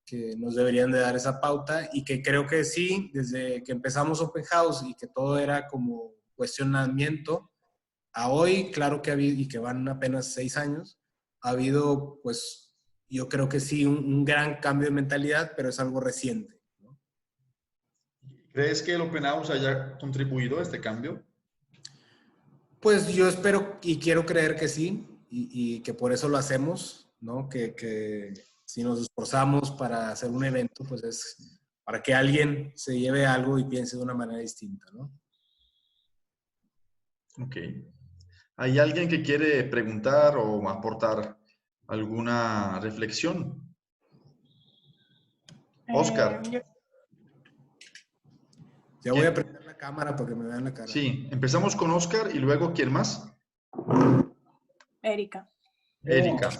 que nos deberían de dar esa pauta y que creo que sí, desde que empezamos Open House y que todo era como cuestionamiento, a hoy, claro que ha habido, y que van apenas 6 años, ha habido, pues, yo creo que sí, un gran cambio de mentalidad, pero es algo reciente, ¿no? ¿Crees que el Open House haya contribuido a este cambio? Pues yo espero y quiero creer que sí, y que por eso lo hacemos, ¿no? Que si nos esforzamos para hacer un evento, pues es para que alguien se lleve algo y piense de una manera distinta, ¿no? Ok. ¿Hay alguien que quiere preguntar o aportar alguna reflexión? Oscar. Yo, Ya voy a ¿Quién? prender la cámara para que me vean la cara. Sí, empezamos con Oscar y luego ¿quién más? Erika. Erika.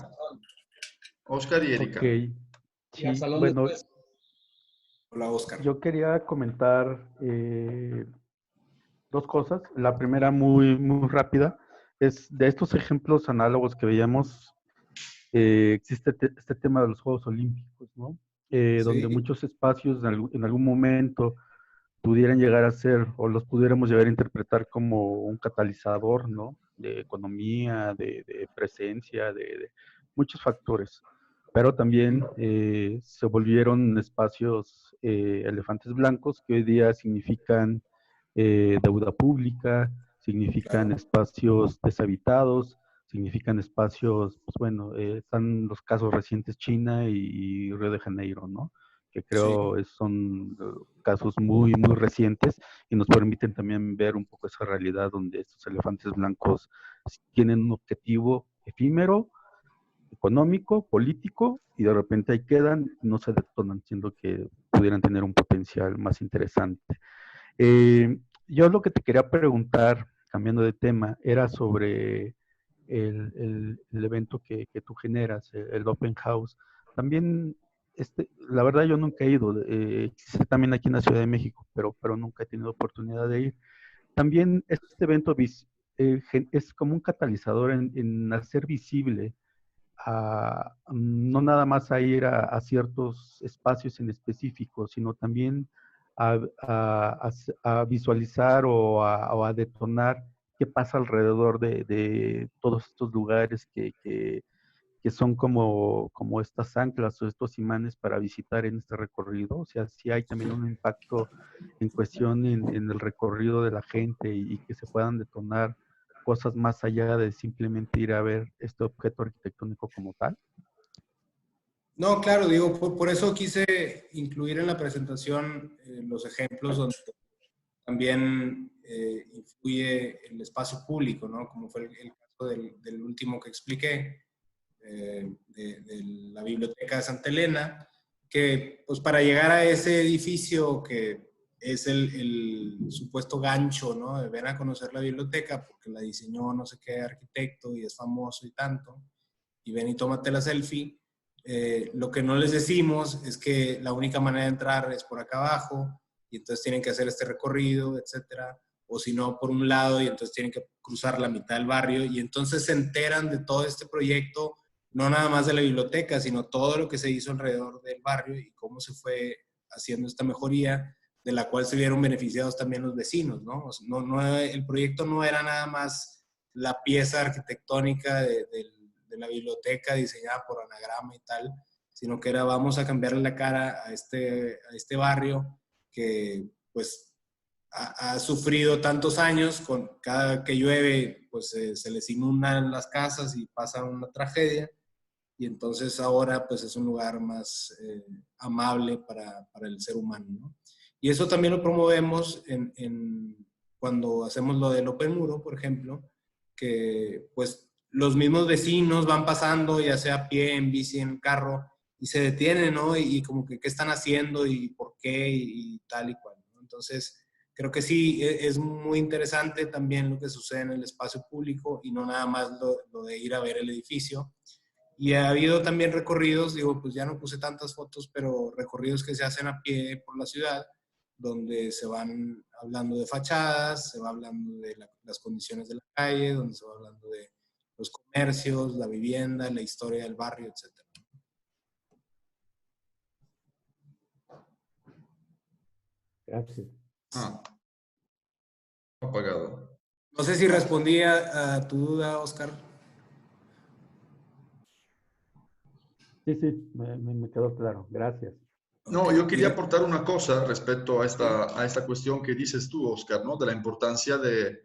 Oscar y Ok, Erika. Y al sí, salón bueno, después. Hola, Oscar. yo quería comentar dos cosas. La primera, muy rápida, es de estos ejemplos análogos que veíamos, existe este tema de los Juegos Olímpicos, ¿no? Donde Sí, muchos espacios en algún momento pudieran llegar a ser, o los pudiéramos llegar a interpretar como un catalizador, ¿no? De economía, de presencia, de muchos factores. Pero también se volvieron espacios elefantes blancos que hoy día significan deuda pública, significan claro. espacios deshabitados, significan espacios, pues bueno, están los casos recientes China y Río de Janeiro, ¿no? Que Sí, creo son casos muy recientes y nos permiten también ver un poco esa realidad donde estos elefantes blancos tienen un objetivo efímero, económico, político, y de repente ahí quedan, no se detonan, siendo que pudieran tener un potencial más interesante. Yo lo que te quería preguntar, cambiando de tema, era sobre el evento que tú generas, el Open House. También, la verdad yo nunca he ido, existe también aquí en la Ciudad de México, pero nunca he tenido oportunidad de ir. También este evento es como un catalizador en hacer visible no nada más a ir a ciertos espacios en específico, sino también a, a visualizar o a detonar qué pasa alrededor de todos estos lugares que son como estas anclas o estos imanes para visitar en este recorrido. O sea, sí hay también un impacto en cuestión en el recorrido de la gente y que se puedan detonar cosas más allá de simplemente ir a ver este objeto arquitectónico como tal. No, claro, digo, por eso quise incluir en la presentación los ejemplos donde también influye el espacio público, ¿no? Como fue el caso del último que expliqué, de la Biblioteca de Santa Elena, que pues para llegar a ese edificio que es el supuesto gancho, ¿no? De ven a conocer la biblioteca porque la diseñó no sé qué arquitecto y es famoso y tanto, y ven y tómate la selfie. Lo que no les decimos es que la única manera de entrar es por acá abajo y entonces tienen que hacer este recorrido, etcétera, o si no, por un lado y entonces tienen que cruzar la mitad del barrio y entonces se enteran de todo este proyecto no nada más de la biblioteca, sino todo lo que se hizo alrededor del barrio y cómo se fue haciendo esta mejoría, de la cual se vieron beneficiados también los vecinos, ¿no? O sea, el proyecto no era nada más la pieza arquitectónica de la biblioteca diseñada por Anagrama y tal, sino que era vamos a cambiarle la cara a este barrio que pues ha sufrido tantos años, con cada que llueve pues se les inundan las casas y pasa una tragedia, y entonces ahora pues es un lugar más amable para el ser humano, ¿no? Y eso también lo promovemos cuando hacemos lo del Open Muro, por ejemplo, que pues los mismos vecinos van pasando, ya sea a pie, en bici, en carro, y se detienen, ¿no? Y como que qué están haciendo y por qué y tal y cual, ¿no? Entonces, creo que sí, es muy interesante también lo que sucede en el espacio público y no nada más lo de ir a ver el edificio. Y ha habido también recorridos, digo, pues ya no puse tantas fotos, pero recorridos que se hacen a pie por la ciudad, donde se van hablando de fachadas, se va hablando de las condiciones de la calle, donde se va hablando de los comercios, la vivienda, la historia del barrio, etc. Gracias. Ah, apagado. No sé si respondí a tu duda, Oscar. Sí, sí, me quedó claro. Gracias. No, yo quería aportar una cosa respecto a esta cuestión que dices tú, Oscar, ¿no? De la importancia de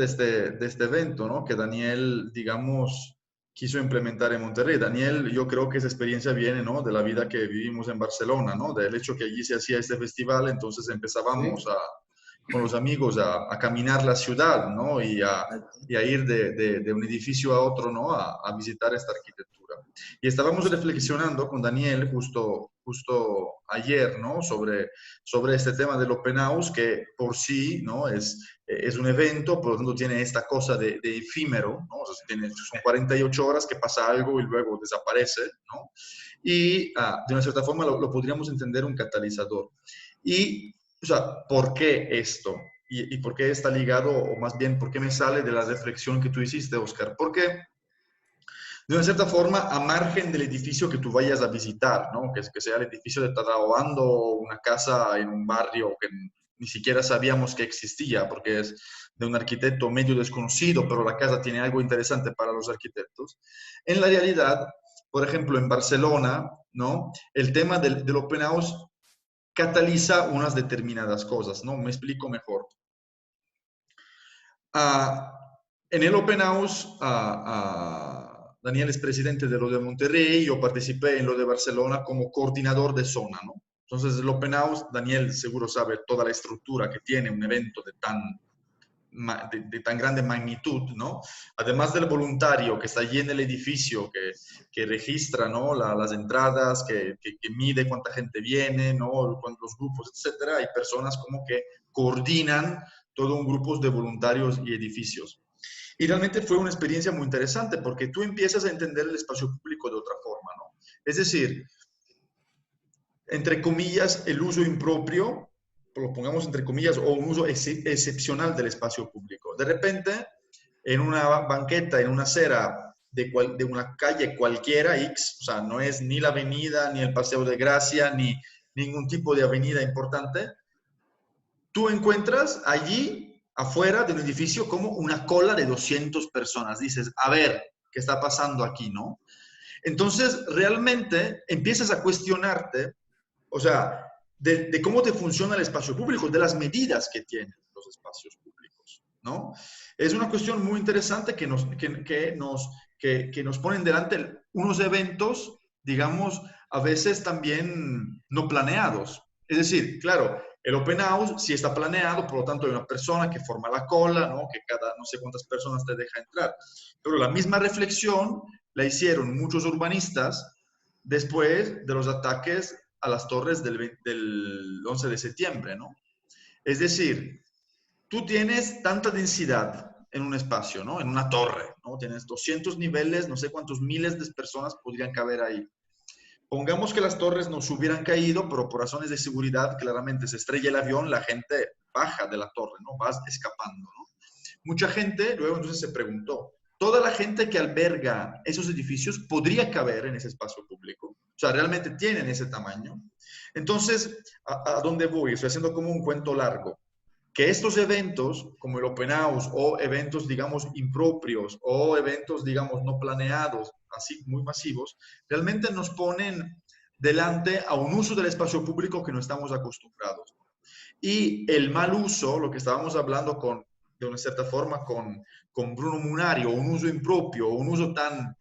este evento, ¿no? Que Daniel, digamos, quiso implementar en Monterrey. Daniel, yo creo que esa experiencia viene, ¿no? De la vida que vivimos en Barcelona, ¿no? Del hecho que allí se hacía este festival, entonces empezábamos con los amigos a caminar la ciudad, ¿no? Y a ir de un edificio a otro, ¿no? A visitar esta arquitectura. Y estábamos reflexionando con Daniel justo ayer, ¿no? Sobre este tema del Open House, que por sí, ¿no? Es un evento, por lo tanto tiene esta cosa de efímero, ¿no? O sea, son 48 horas que pasa algo y luego desaparece, ¿no? Y de una cierta forma lo podríamos entender un catalizador. Y, o sea, ¿por qué esto? ¿Y por qué está ligado, o más bien, por qué me sale de la reflexión que tú hiciste, Oscar? Porque de una cierta forma, a margen del edificio que tú vayas a visitar, ¿no? Que sea el edificio de Tadaoando, una casa en un barrio que ni siquiera sabíamos que existía, porque es de un arquitecto medio desconocido, pero la casa tiene algo interesante para los arquitectos. En la realidad, por ejemplo, en Barcelona, ¿no? El tema del Open House cataliza unas determinadas cosas, ¿no? Me explico mejor. En el Open House, Daniel es presidente de lo de Monterrey, yo participé en lo de Barcelona como coordinador de zona, ¿no? Entonces, el Open House, Daniel seguro sabe toda la estructura que tiene un evento de tan grande magnitud, ¿no? Además del voluntario que está allí en el edificio, que registra, ¿no? Las entradas, que mide cuánta gente viene, ¿no? Los grupos, etcétera. Hay personas como que coordinan todo un grupo de voluntarios y edificios. Y realmente fue una experiencia muy interesante porque tú empiezas a entender el espacio público de otra forma, ¿no? Es decir, entre comillas, el uso impropio, lo pongamos entre comillas, o un uso excepcional del espacio público. De repente, en una banqueta, en una acera de una calle cualquiera, X, o sea, no es ni la avenida, ni el Paseo de Gracia, ni ningún tipo de avenida importante, tú encuentras allí, afuera de un edificio, como una cola de 200 personas. Dices, a ver, ¿qué está pasando aquí, no? Entonces, realmente empiezas a cuestionarte, o sea, de cómo te funciona el espacio público, de las medidas que tienen los espacios públicos, ¿no? Es una cuestión muy interesante que nos ponen delante unos eventos, digamos, a veces también no planeados. Es decir, claro, el Open House sí está planeado, por lo tanto hay una persona que forma la cola, ¿no? Que cada no sé cuántas personas te deja entrar. Pero la misma reflexión la hicieron muchos urbanistas después de los ataques a las torres del 11 de septiembre, ¿no? Es decir, tú tienes tanta densidad en un espacio, ¿no? En una torre, ¿no? Tienes 200 niveles, no sé cuántos miles de personas podrían caber ahí. Pongamos que las torres no se hubieran caído, pero por razones de seguridad, claramente se estrella el avión, la gente baja de la torre, ¿no? Vas escapando, ¿no? Mucha gente luego entonces se preguntó, toda la gente que alberga esos edificios podría caber en ese espacio público. O sea, realmente tienen ese tamaño. Entonces, ¿a dónde voy? Estoy haciendo como un cuento largo. Que estos eventos, como el Open House, o eventos, digamos, impropios, o eventos, digamos, no planeados, así muy masivos, realmente nos ponen delante a un uso del espacio público que no estamos acostumbrados. Y el mal uso, lo que estábamos hablando de una cierta forma con Bruno Munari, o un uso impropio, o un uso tan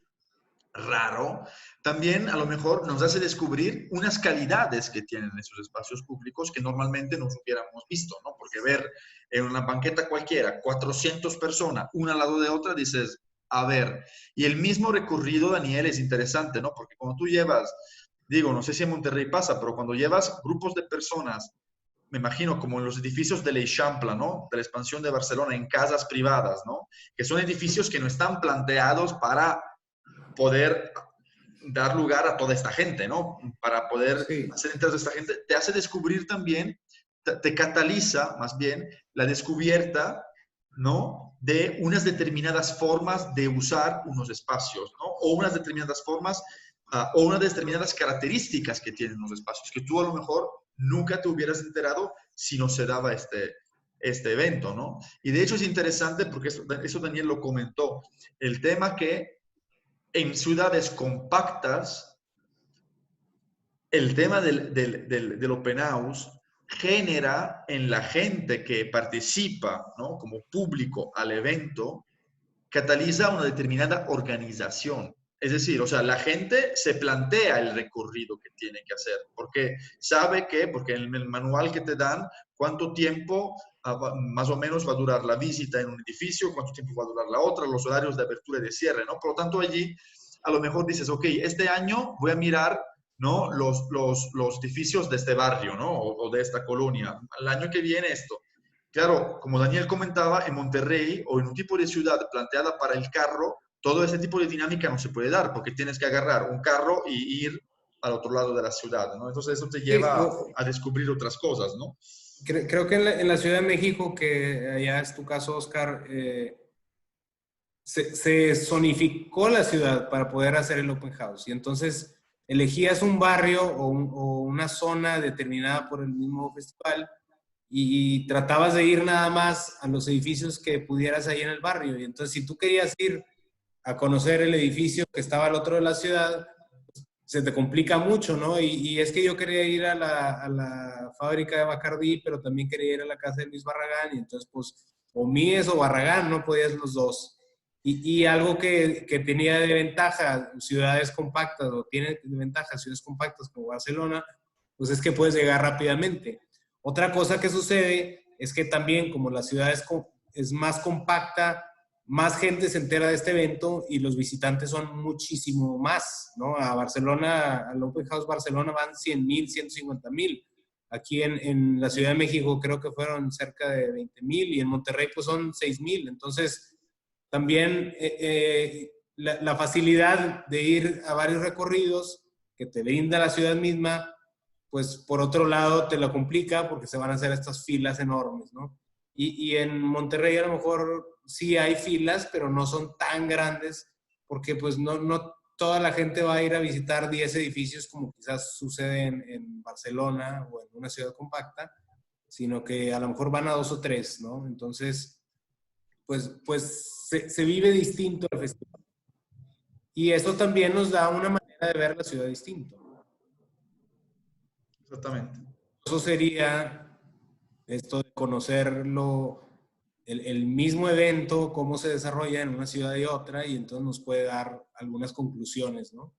raro, también a lo mejor nos hace descubrir unas calidades que tienen esos espacios públicos que normalmente no hubiéramos visto, ¿no? Porque ver en una banqueta cualquiera 400 personas, una al lado de otra, dices, a ver, y el mismo recorrido, Daniel, es interesante, ¿no? Porque cuando tú llevas, digo, no sé si en Monterrey pasa, pero cuando llevas grupos de personas, me imagino como en los edificios de l'Eixample, ¿no? De la expansión de Barcelona, en casas privadas, ¿no? Que son edificios que no están planteados para poder dar lugar a toda esta gente, ¿no? Para poder hacer entrar a esta gente, te hace descubrir también, te cataliza más bien la descubierta, ¿no? De unas determinadas formas de usar unos espacios, ¿no? O unas determinadas formas, o unas determinadas características que tienen los espacios, que tú a lo mejor nunca te hubieras enterado si no se daba este evento, ¿no? Y de hecho es interesante porque eso Daniel lo comentó, el tema que en ciudades compactas, el tema del Open House genera en la gente que participa, ¿no? Como público al evento, cataliza una determinada organización. Es decir, o sea, la gente se plantea el recorrido que tiene que hacer, porque sabe que, porque en el manual que te dan, cuánto tiempo más o menos va a durar la visita en un edificio, cuánto tiempo va a durar la otra, los horarios de apertura y de cierre, ¿no? Por lo tanto, allí a lo mejor dices, ok, este año voy a mirar, ¿no? Los edificios de este barrio, ¿no? O de esta colonia. El año que viene esto. Claro, como Daniel comentaba, en Monterrey o en un tipo de ciudad planteada para el carro, todo ese tipo de dinámica no se puede dar porque tienes que agarrar un carro y ir al otro lado de la ciudad, ¿no? Entonces eso te lleva a descubrir otras cosas, ¿no? Creo que en la Ciudad de México, que allá es tu caso, Oscar, se zonificó la ciudad para poder hacer el Open House. Y entonces elegías un barrio o una zona determinada por el mismo festival y tratabas de ir nada más a los edificios que pudieras ahí en el barrio. Y entonces si tú querías ir a conocer el edificio que estaba al otro de la ciudad, se te complica mucho, ¿no? Y es que yo quería ir a la fábrica de Bacardí, pero también quería ir a la casa de Luis Barragán, y entonces, pues, o Mies o Barragán, no podías los dos. Y algo que tenía de ventaja ciudades compactas, o tiene de ventaja ciudades compactas como Barcelona, pues es que puedes llegar rápidamente. Otra cosa que sucede es que también, como la ciudad es más compacta, más gente se entera de este evento y los visitantes son muchísimo más, ¿no? A Barcelona, al Open House Barcelona van 100,000, 150,000. Aquí en la Ciudad de México creo que fueron cerca de 20,000 y en Monterrey pues son 6,000. Entonces, también la facilidad de ir a varios recorridos que te brinda la ciudad misma, pues por otro lado te lo complica porque se van a hacer estas filas enormes, ¿no? Y en Monterrey a lo mejor sí hay filas, pero no son tan grandes porque pues no toda la gente va a ir a visitar 10 edificios como quizás sucede en Barcelona o en una ciudad compacta, sino que a lo mejor van a 2 o 3, ¿no? Entonces, pues se vive distinto el festival. Y eso también nos da una manera de ver la ciudad distinto. Exactamente. Eso sería esto de conocerlo, el mismo evento, cómo se desarrolla en una ciudad y otra, y entonces nos puede dar algunas conclusiones, ¿no?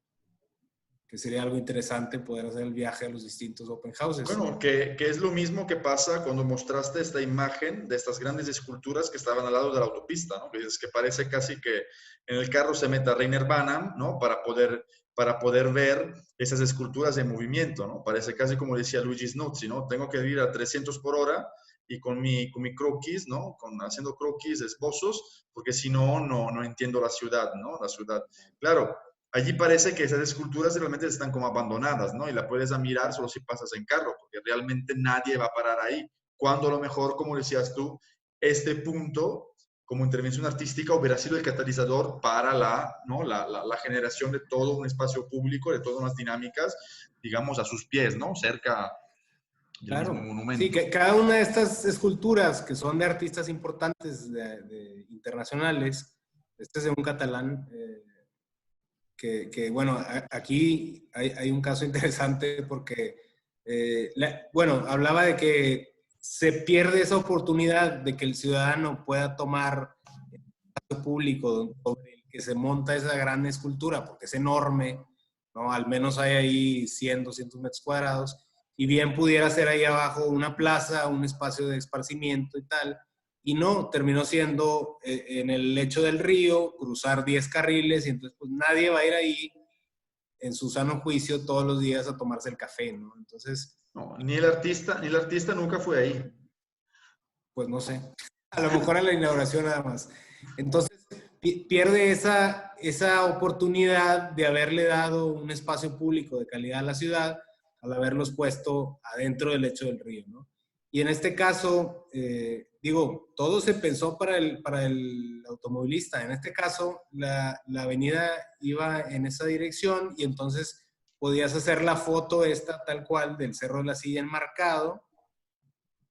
Que sería algo interesante poder hacer el viaje a los distintos open houses. Bueno, que es lo mismo que pasa cuando mostraste esta imagen de estas grandes esculturas que estaban al lado de la autopista, ¿no? Es que parece casi que en el carro se meta Rainer Banham, ¿no? Para poder ver esas esculturas en movimiento, ¿no? Parece casi como decía Luigi Snozzi, ¿no? Tengo que ir a 300 por hora y con mi croquis, ¿no? Haciendo croquis, esbozos, porque si no, no entiendo la ciudad, ¿no? La ciudad. Claro, allí parece que esas esculturas realmente están como abandonadas, ¿no? Y la puedes admirar solo si pasas en carro, porque realmente nadie va a parar ahí. Cuando a lo mejor, como decías tú, este punto, como intervención artística hubiera sido el catalizador para ¿no? la generación de todo un espacio público, de todas unas dinámicas, digamos, a sus pies, ¿no? Cerca del mismo Claro. monumento. Sí, que cada una de estas esculturas que son de artistas importantes internacionales, este es de un catalán, bueno, aquí hay un caso interesante porque, bueno, hablaba de que se pierde esa oportunidad de que el ciudadano pueda tomar el espacio público sobre el que se monta esa gran escultura, porque es enorme, ¿no? Al menos hay ahí 100, 200 metros cuadrados, y bien pudiera ser ahí abajo una plaza, un espacio de esparcimiento y tal, y no, terminó siendo en el lecho del río, cruzar 10 carriles, y entonces pues nadie va a ir ahí en su sano juicio todos los días a tomarse el café, ¿no? Entonces, No, ni el artista nunca fue ahí. pues no sé, a lo mejor a la inauguración nada más. Entonces, pierde esa oportunidad de haberle dado un espacio público de calidad a la ciudad al haberlos puesto adentro del lecho del río, ¿no? Y en este caso, digo, todo se pensó para el automovilista. En este caso, la avenida iba en esa dirección y entonces podías hacer la foto esta tal cual del Cerro de la Silla enmarcado,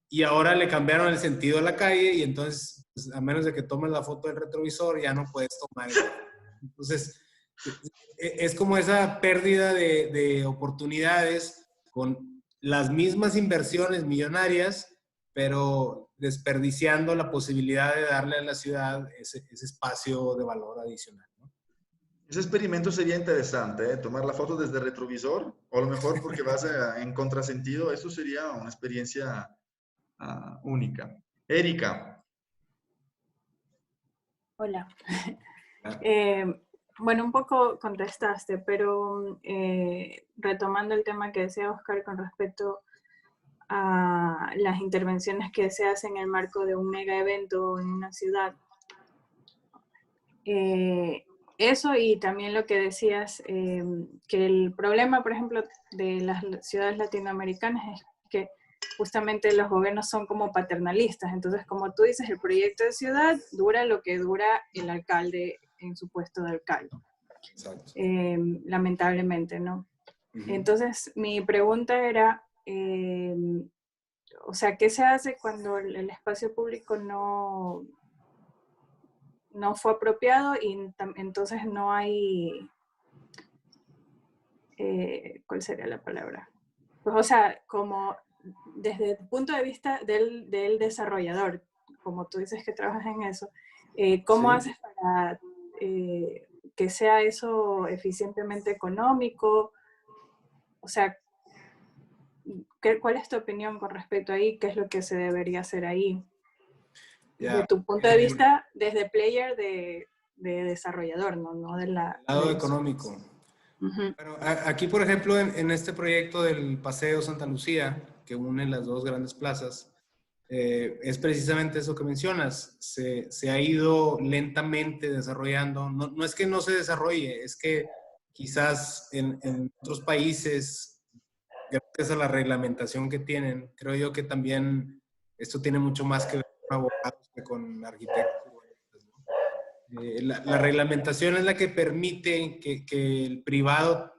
y ahora le cambiaron el sentido a la calle y entonces, pues, a menos de que tomes la foto del retrovisor, ya no puedes tomar el... Entonces, es como esa pérdida de oportunidades con las mismas inversiones millonarias, pero desperdiciando la posibilidad de darle a la ciudad ese espacio de valor adicional, ¿no? Ese experimento sería interesante, ¿eh? Tomar la foto desde el retrovisor, o a lo mejor porque vas en contrasentido, eso sería una experiencia única. Erika. Hola. Bueno, un poco contestaste, pero retomando el tema que decía Oscar con respecto a las intervenciones que se hacen en el marco de un mega evento en una ciudad. Eso, y también lo que decías, que el problema, por ejemplo, de las ciudades latinoamericanas es que justamente los gobiernos son como paternalistas. Entonces, como tú dices, el proyecto de ciudad dura lo que dura el alcalde en su puesto de alcalde. Exacto. Lamentablemente, ¿no? Uh-huh. Entonces, mi pregunta era, o sea, ¿qué se hace cuando el espacio público no fue apropiado y entonces no hay, ¿cuál sería la palabra? Pues, o sea, como desde el punto de vista del desarrollador, como tú dices que trabajas en eso, ¿cómo Sí. haces para que sea eso eficientemente económico? O sea, ¿cuál es tu opinión con respecto ahí? ¿Qué es lo que se debería hacer ahí? Desde tu punto de vista, desde player de desarrollador, no de la... Lado económico. Uh-huh. Bueno, aquí, por ejemplo, en este proyecto del Paseo Santa Lucía, que une las dos grandes plazas, es precisamente eso que mencionas. Se ha ido lentamente desarrollando. No es que no se desarrolle, es que quizás en otros países, gracias a la reglamentación que tienen, creo yo que también esto tiene mucho más que ver con abogados que con arquitectos. La reglamentación es la que permite que el privado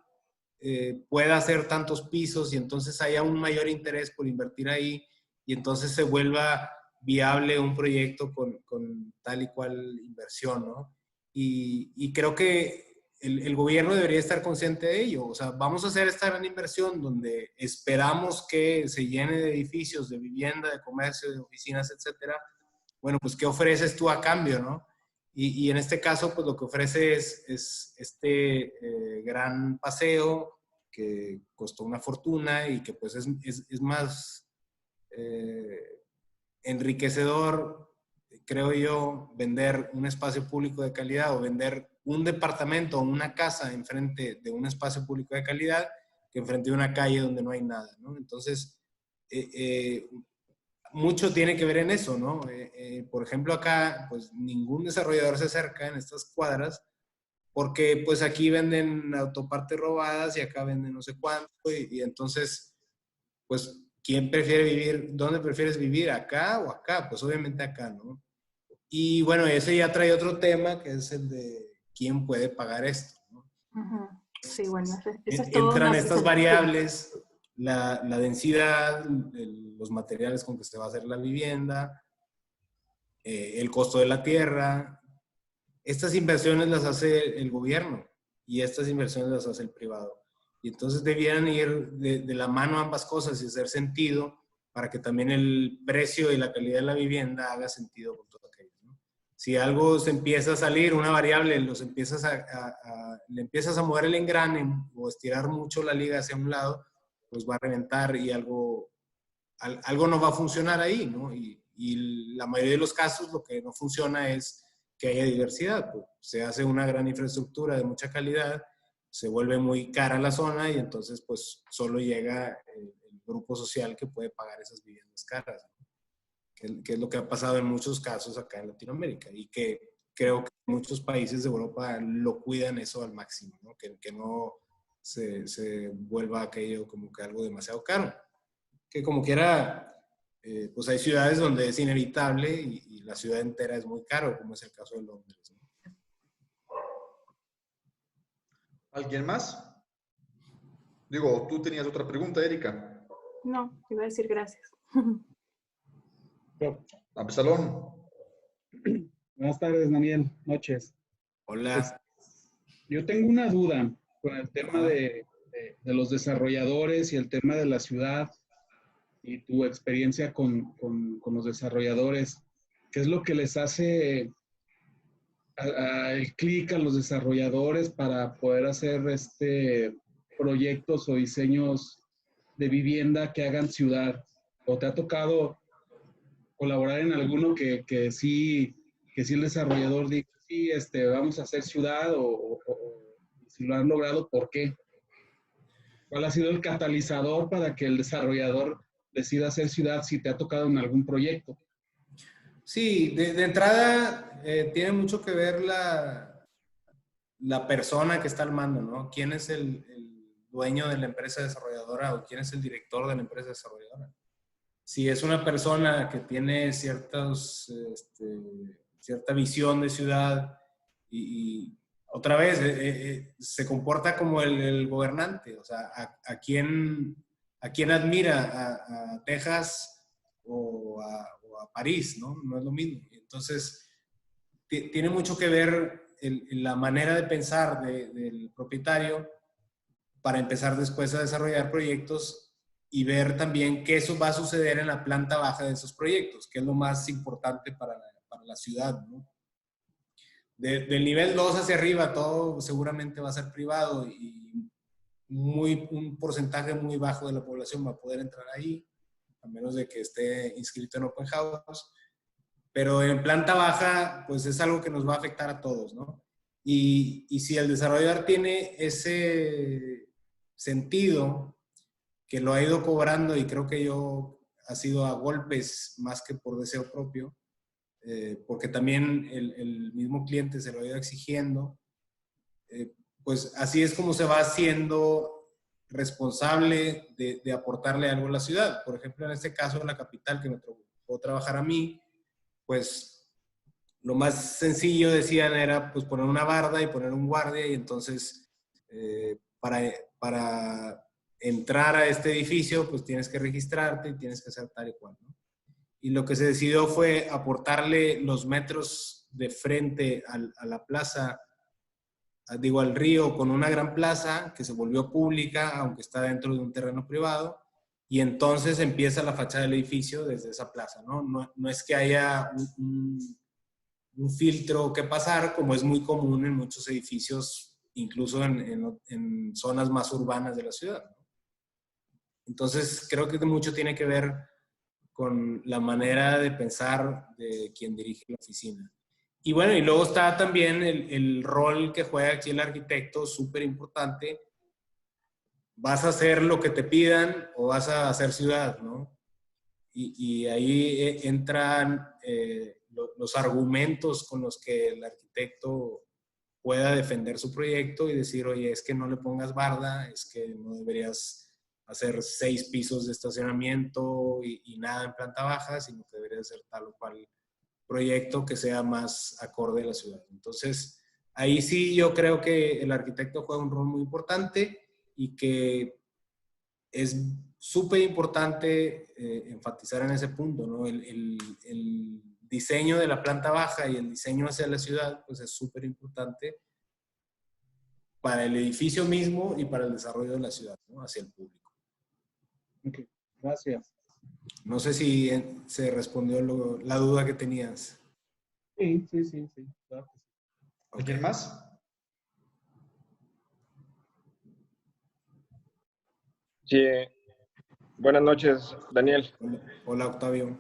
pueda hacer tantos pisos y entonces haya un mayor interés por invertir ahí y entonces se vuelva viable un proyecto con tal y cual inversión, ¿no? Y creo que el gobierno debería estar consciente de ello. O sea, vamos a hacer esta gran inversión donde esperamos que se llene de edificios, de vivienda, de comercio, de oficinas, etcétera. Bueno, pues, ¿qué ofreces tú a cambio, no? Y en este caso, pues lo que ofrece es este gran paseo que costó una fortuna y que pues es más enriquecedor, creo yo, vender un espacio público de calidad o vender un departamento o una casa enfrente de un espacio público de calidad que enfrente de una calle donde no hay nada, ¿no? Entonces, mucho tiene que ver en eso, ¿no? Por ejemplo, acá, pues ningún desarrollador se acerca en estas cuadras porque pues aquí venden autopartes robadas y acá venden no sé cuánto y entonces, pues, ¿quién prefiere vivir? ¿Dónde prefieres vivir? ¿Acá o acá? Pues obviamente acá, ¿no? Y bueno, ese ya trae otro tema, que es el de quién puede pagar esto, ¿no? Ujú. Sí, bueno, eso es todo Entran una estas pieza. variables, la densidad, los materiales con que se va a hacer la vivienda, el costo de la tierra. Estas inversiones las hace el gobierno y estas inversiones las hace el privado. Y entonces debieran ir de la mano ambas cosas y hacer sentido para que también el precio y la calidad de la vivienda haga sentido con todo aquello, ¿no? Si algo se empieza a salir, una variable, le empiezas a mover el engrane o estirar mucho la liga hacia un lado, pues va a reventar y algo no va a funcionar ahí, ¿no? Y la mayoría de los casos lo que no funciona es que haya diversidad. Pues se hace una gran infraestructura de mucha calidad, se vuelve muy cara la zona y entonces pues solo llega el grupo social que puede pagar esas viviendas caras, ¿no? Que es lo que ha pasado en muchos casos acá en Latinoamérica y que creo que muchos países de Europa lo cuidan eso al máximo, ¿no? Que no se vuelva aquello como que algo demasiado caro. Que como quiera, pues hay ciudades donde es inevitable y la ciudad entera es muy caro, como es el caso de Londres, ¿no? ¿Alguien más? Digo, tú tenías otra pregunta, Erika. No, iba a decir gracias. Absalón. Buenas tardes, Daniel. Noches. Hola. Yo tengo una duda con el tema de los desarrolladores y el tema de la ciudad y tu experiencia con los desarrolladores. ¿Qué es lo que les hace el clic a los desarrolladores para poder hacer proyectos o diseños de vivienda que hagan ciudad? ¿O te ha tocado colaborar en alguno que sí el desarrollador diga, sí, vamos a hacer ciudad o si lo han logrado, ¿por qué? ¿Cuál ha sido el catalizador para que el desarrollador decida hacer ciudad si te ha tocado en algún proyecto? Sí, de entrada tiene mucho que ver la persona que está al mando, ¿no? ¿Quién es el dueño de la empresa desarrolladora o quién es el director de la empresa desarrolladora? Si es una persona que tiene cierta visión de ciudad y otra vez se comporta como el gobernante, o sea, ¿a quién admira? ¿A Texas o a París? ¿No? No es lo mismo. Entonces, tiene mucho que ver la manera de pensar del propietario para empezar después a desarrollar proyectos y ver también qué eso va a suceder en la planta baja de esos proyectos, que es lo más importante para la ciudad, ¿no? Del nivel 2 hacia arriba, todo seguramente va a ser privado y un porcentaje muy bajo de la población va a poder entrar ahí, a menos de que esté inscrito en Open House. Pero en planta baja, pues es algo que nos va a afectar a todos, ¿no? Y si el desarrollador tiene ese sentido, que lo ha ido cobrando y creo que ha sido a golpes más que por deseo propio, porque también el mismo cliente se lo ha ido exigiendo, pues así es como se va haciendo responsable de aportarle algo a la ciudad. Por ejemplo, en este caso, en la capital que me tocó trabajar a mí, pues lo más sencillo, decían, era pues poner una barda y poner un guardia y entonces para entrar a este edificio pues tienes que registrarte y tienes que hacer tal y cual, ¿no? Y lo que se decidió fue aportarle los metros de frente a la plaza, al río, con una gran plaza que se volvió pública, aunque está dentro de un terreno privado, y entonces empieza la fachada del edificio desde esa plaza, ¿no? No es que haya un filtro que pasar, como es muy común en muchos edificios, incluso en zonas más urbanas de la ciudad, ¿no? Entonces, creo que mucho tiene que ver con la manera de pensar de quien dirige la oficina. Y bueno, y luego está también el rol que juega aquí el arquitecto, súper importante. ¿Vas a hacer lo que te pidan o vas a hacer ciudad, no? Y ahí entran los argumentos con los que el arquitecto pueda defender su proyecto y decir, oye, es que no le pongas barda, es que no deberías hacer 6 pisos de estacionamiento y nada en planta baja, sino que debería ser tal o cual proyecto que sea más acorde a la ciudad. Entonces, ahí sí yo creo que el arquitecto juega un rol muy importante y que es súper importante enfatizar en ese punto, ¿no? El diseño de la planta baja y el diseño hacia la ciudad, pues es súper importante para el edificio mismo y para el desarrollo de la ciudad, ¿no? Hacia el público. Ok, gracias. No sé si se respondió la duda que tenías. Sí, claro que sí. ¿Alguien más? Sí, buenas noches, Daniel. Hola, Octavio.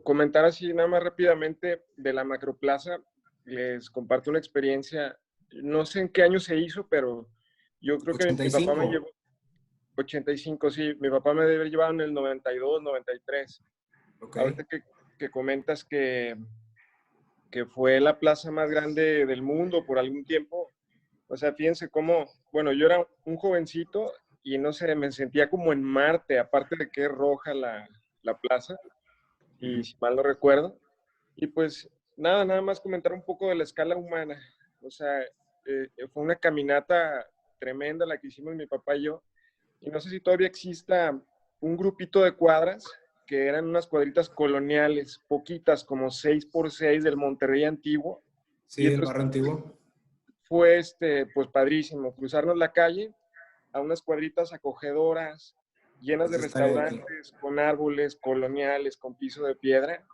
Comentar así nada más rápidamente de la Macroplaza. Les comparto una experiencia. No sé en qué año se hizo, pero yo creo que mi papá me 85. llevó 85, sí. Mi papá me debe haber llevado en el 92, 93. Ok. Ahorita que comentas que fue la plaza más grande del mundo por algún tiempo. O sea, fíjense cómo, bueno, yo era un jovencito y no sé, me sentía como en Marte, aparte de que es roja la plaza, y si mal no recuerdo. Y pues nada más comentar un poco de la escala humana. O sea, fue una caminata tremenda la que hicimos mi papá y yo. Y no sé si todavía exista un grupito de cuadras que eran unas cuadritas coloniales, poquitas, como 6x6 del Monterrey antiguo. Sí, Y el entonces barrio antiguo. fue pues padrísimo, cruzarnos la calle a unas cuadritas acogedoras, llenas de Eso está bien aquí. restaurantes, con árboles coloniales, con piso de piedra.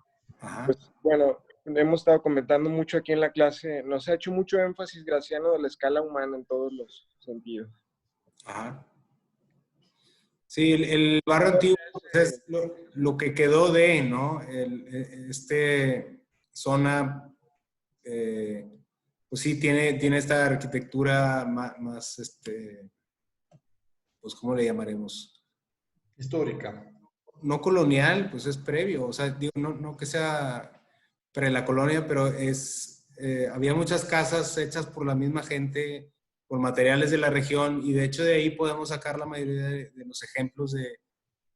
Ajá. Pues bueno, hemos estado comentando mucho aquí en la clase, nos ha hecho mucho énfasis Graciano de la escala humana en todos los sentidos. Ajá. Sí, el barrio antiguo pues, es lo que quedó de, ¿no? Zona, pues sí, tiene esta arquitectura más pues, ¿cómo le llamaremos? Histórica. No colonial, pues es previo, o sea, digo, no que sea pre la colonia, pero había muchas casas hechas por la misma gente, por materiales de la región, y de hecho de ahí podemos sacar la mayoría de los ejemplos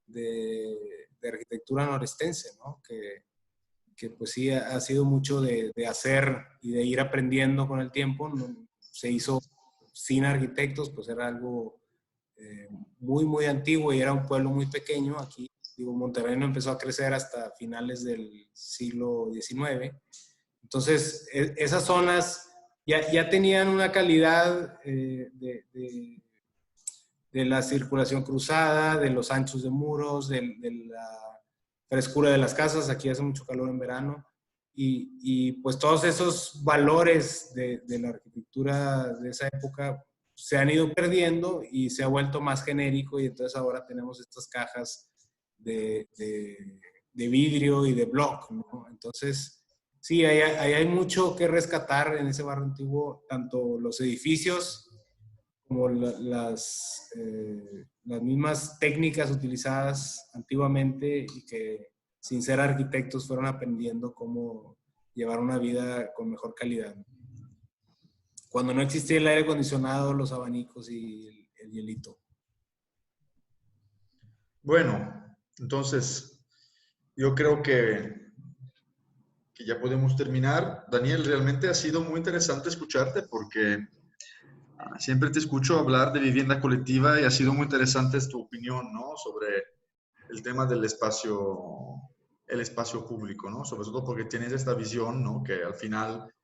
de arquitectura norestense, ¿no? Que pues sí ha sido mucho de hacer y de ir aprendiendo con el tiempo. ¿No? Se hizo sin arquitectos, pues era algo muy antiguo y era un pueblo muy pequeño aquí. Digo, Monterrey no empezó a crecer hasta finales del siglo XIX. Entonces, esas zonas ya tenían una calidad de la circulación cruzada, de los anchos de muros, de la frescura de las casas. Aquí hace mucho calor en verano. Y pues todos esos valores de la arquitectura de esa época se han ido perdiendo y se ha vuelto más genérico, y entonces ahora tenemos estas cajas de vidrio y de block, ¿no? Entonces, sí, ahí hay mucho que rescatar en ese barrio antiguo, tanto los edificios como las mismas técnicas utilizadas antiguamente y que sin ser arquitectos fueron aprendiendo cómo llevar una vida con mejor calidad. Cuando no existía el aire acondicionado, los abanicos y el hielito. Bueno, entonces yo creo que ya podemos terminar. Daniel, realmente ha sido muy interesante escucharte porque siempre te escucho hablar de vivienda colectiva y ha sido muy interesante tu opinión, ¿no? Sobre el tema del el espacio público, ¿no? Sobre todo porque tienes esta visión, ¿no? Que al final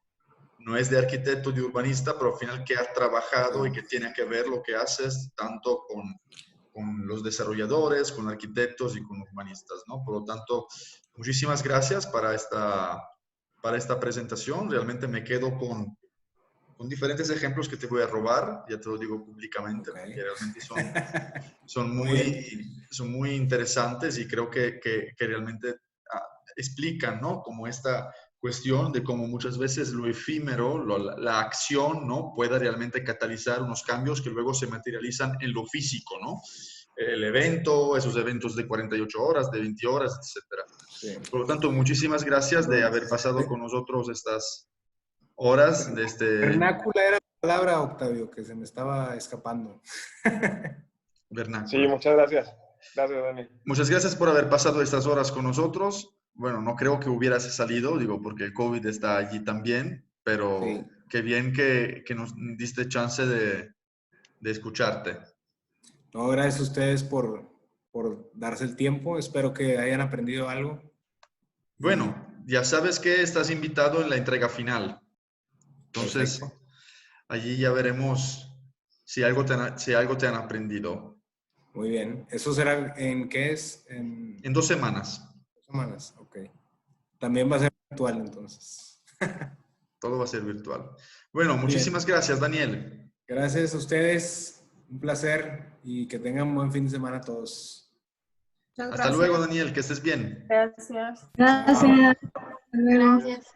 no es de arquitecto, de urbanista, pero al final que has trabajado y que tiene que ver lo que haces tanto con los desarrolladores, con arquitectos y con urbanistas, ¿no? Por lo tanto, muchísimas gracias para esta presentación. Realmente me quedo con diferentes ejemplos que te voy a robar, ya te lo digo públicamente, Okay. porque realmente son muy interesantes y creo que realmente explican, ¿no? Como esta cuestión de cómo muchas veces lo efímero, la acción, ¿no? Pueda realmente catalizar unos cambios que luego se materializan en lo físico, ¿no? El evento, esos eventos de 48 horas, de 20 horas, etc. Sí. Por lo tanto, muchísimas gracias de haber pasado con nosotros estas horas de este... Vernácula era la palabra, Octavio, que se me estaba escapando. Vernácula. Sí, muchas gracias. Gracias, Dani. Muchas gracias por haber pasado estas horas con nosotros. bueno, no creo que hubieras salido, digo, porque el COVID está allí también, pero Sí. qué bien que nos diste chance de escucharte. No, gracias a ustedes por darse el tiempo. Espero que hayan aprendido algo. Bueno, ya sabes que estás invitado en la entrega final. Entonces, Perfecto. allí ya veremos si algo te han aprendido. Muy bien. ¿Eso será en qué es? En En 2 semanas. 2 semanas. Ok. También va a ser virtual entonces. Todo va a ser virtual. Bueno, Bien. muchísimas gracias, Daniel. Gracias a ustedes. Un placer y que tengan un buen fin de semana todos. Muchas Hasta luego, Daniel, que estés bien. gracias. Gracias. Hasta luego. Gracias.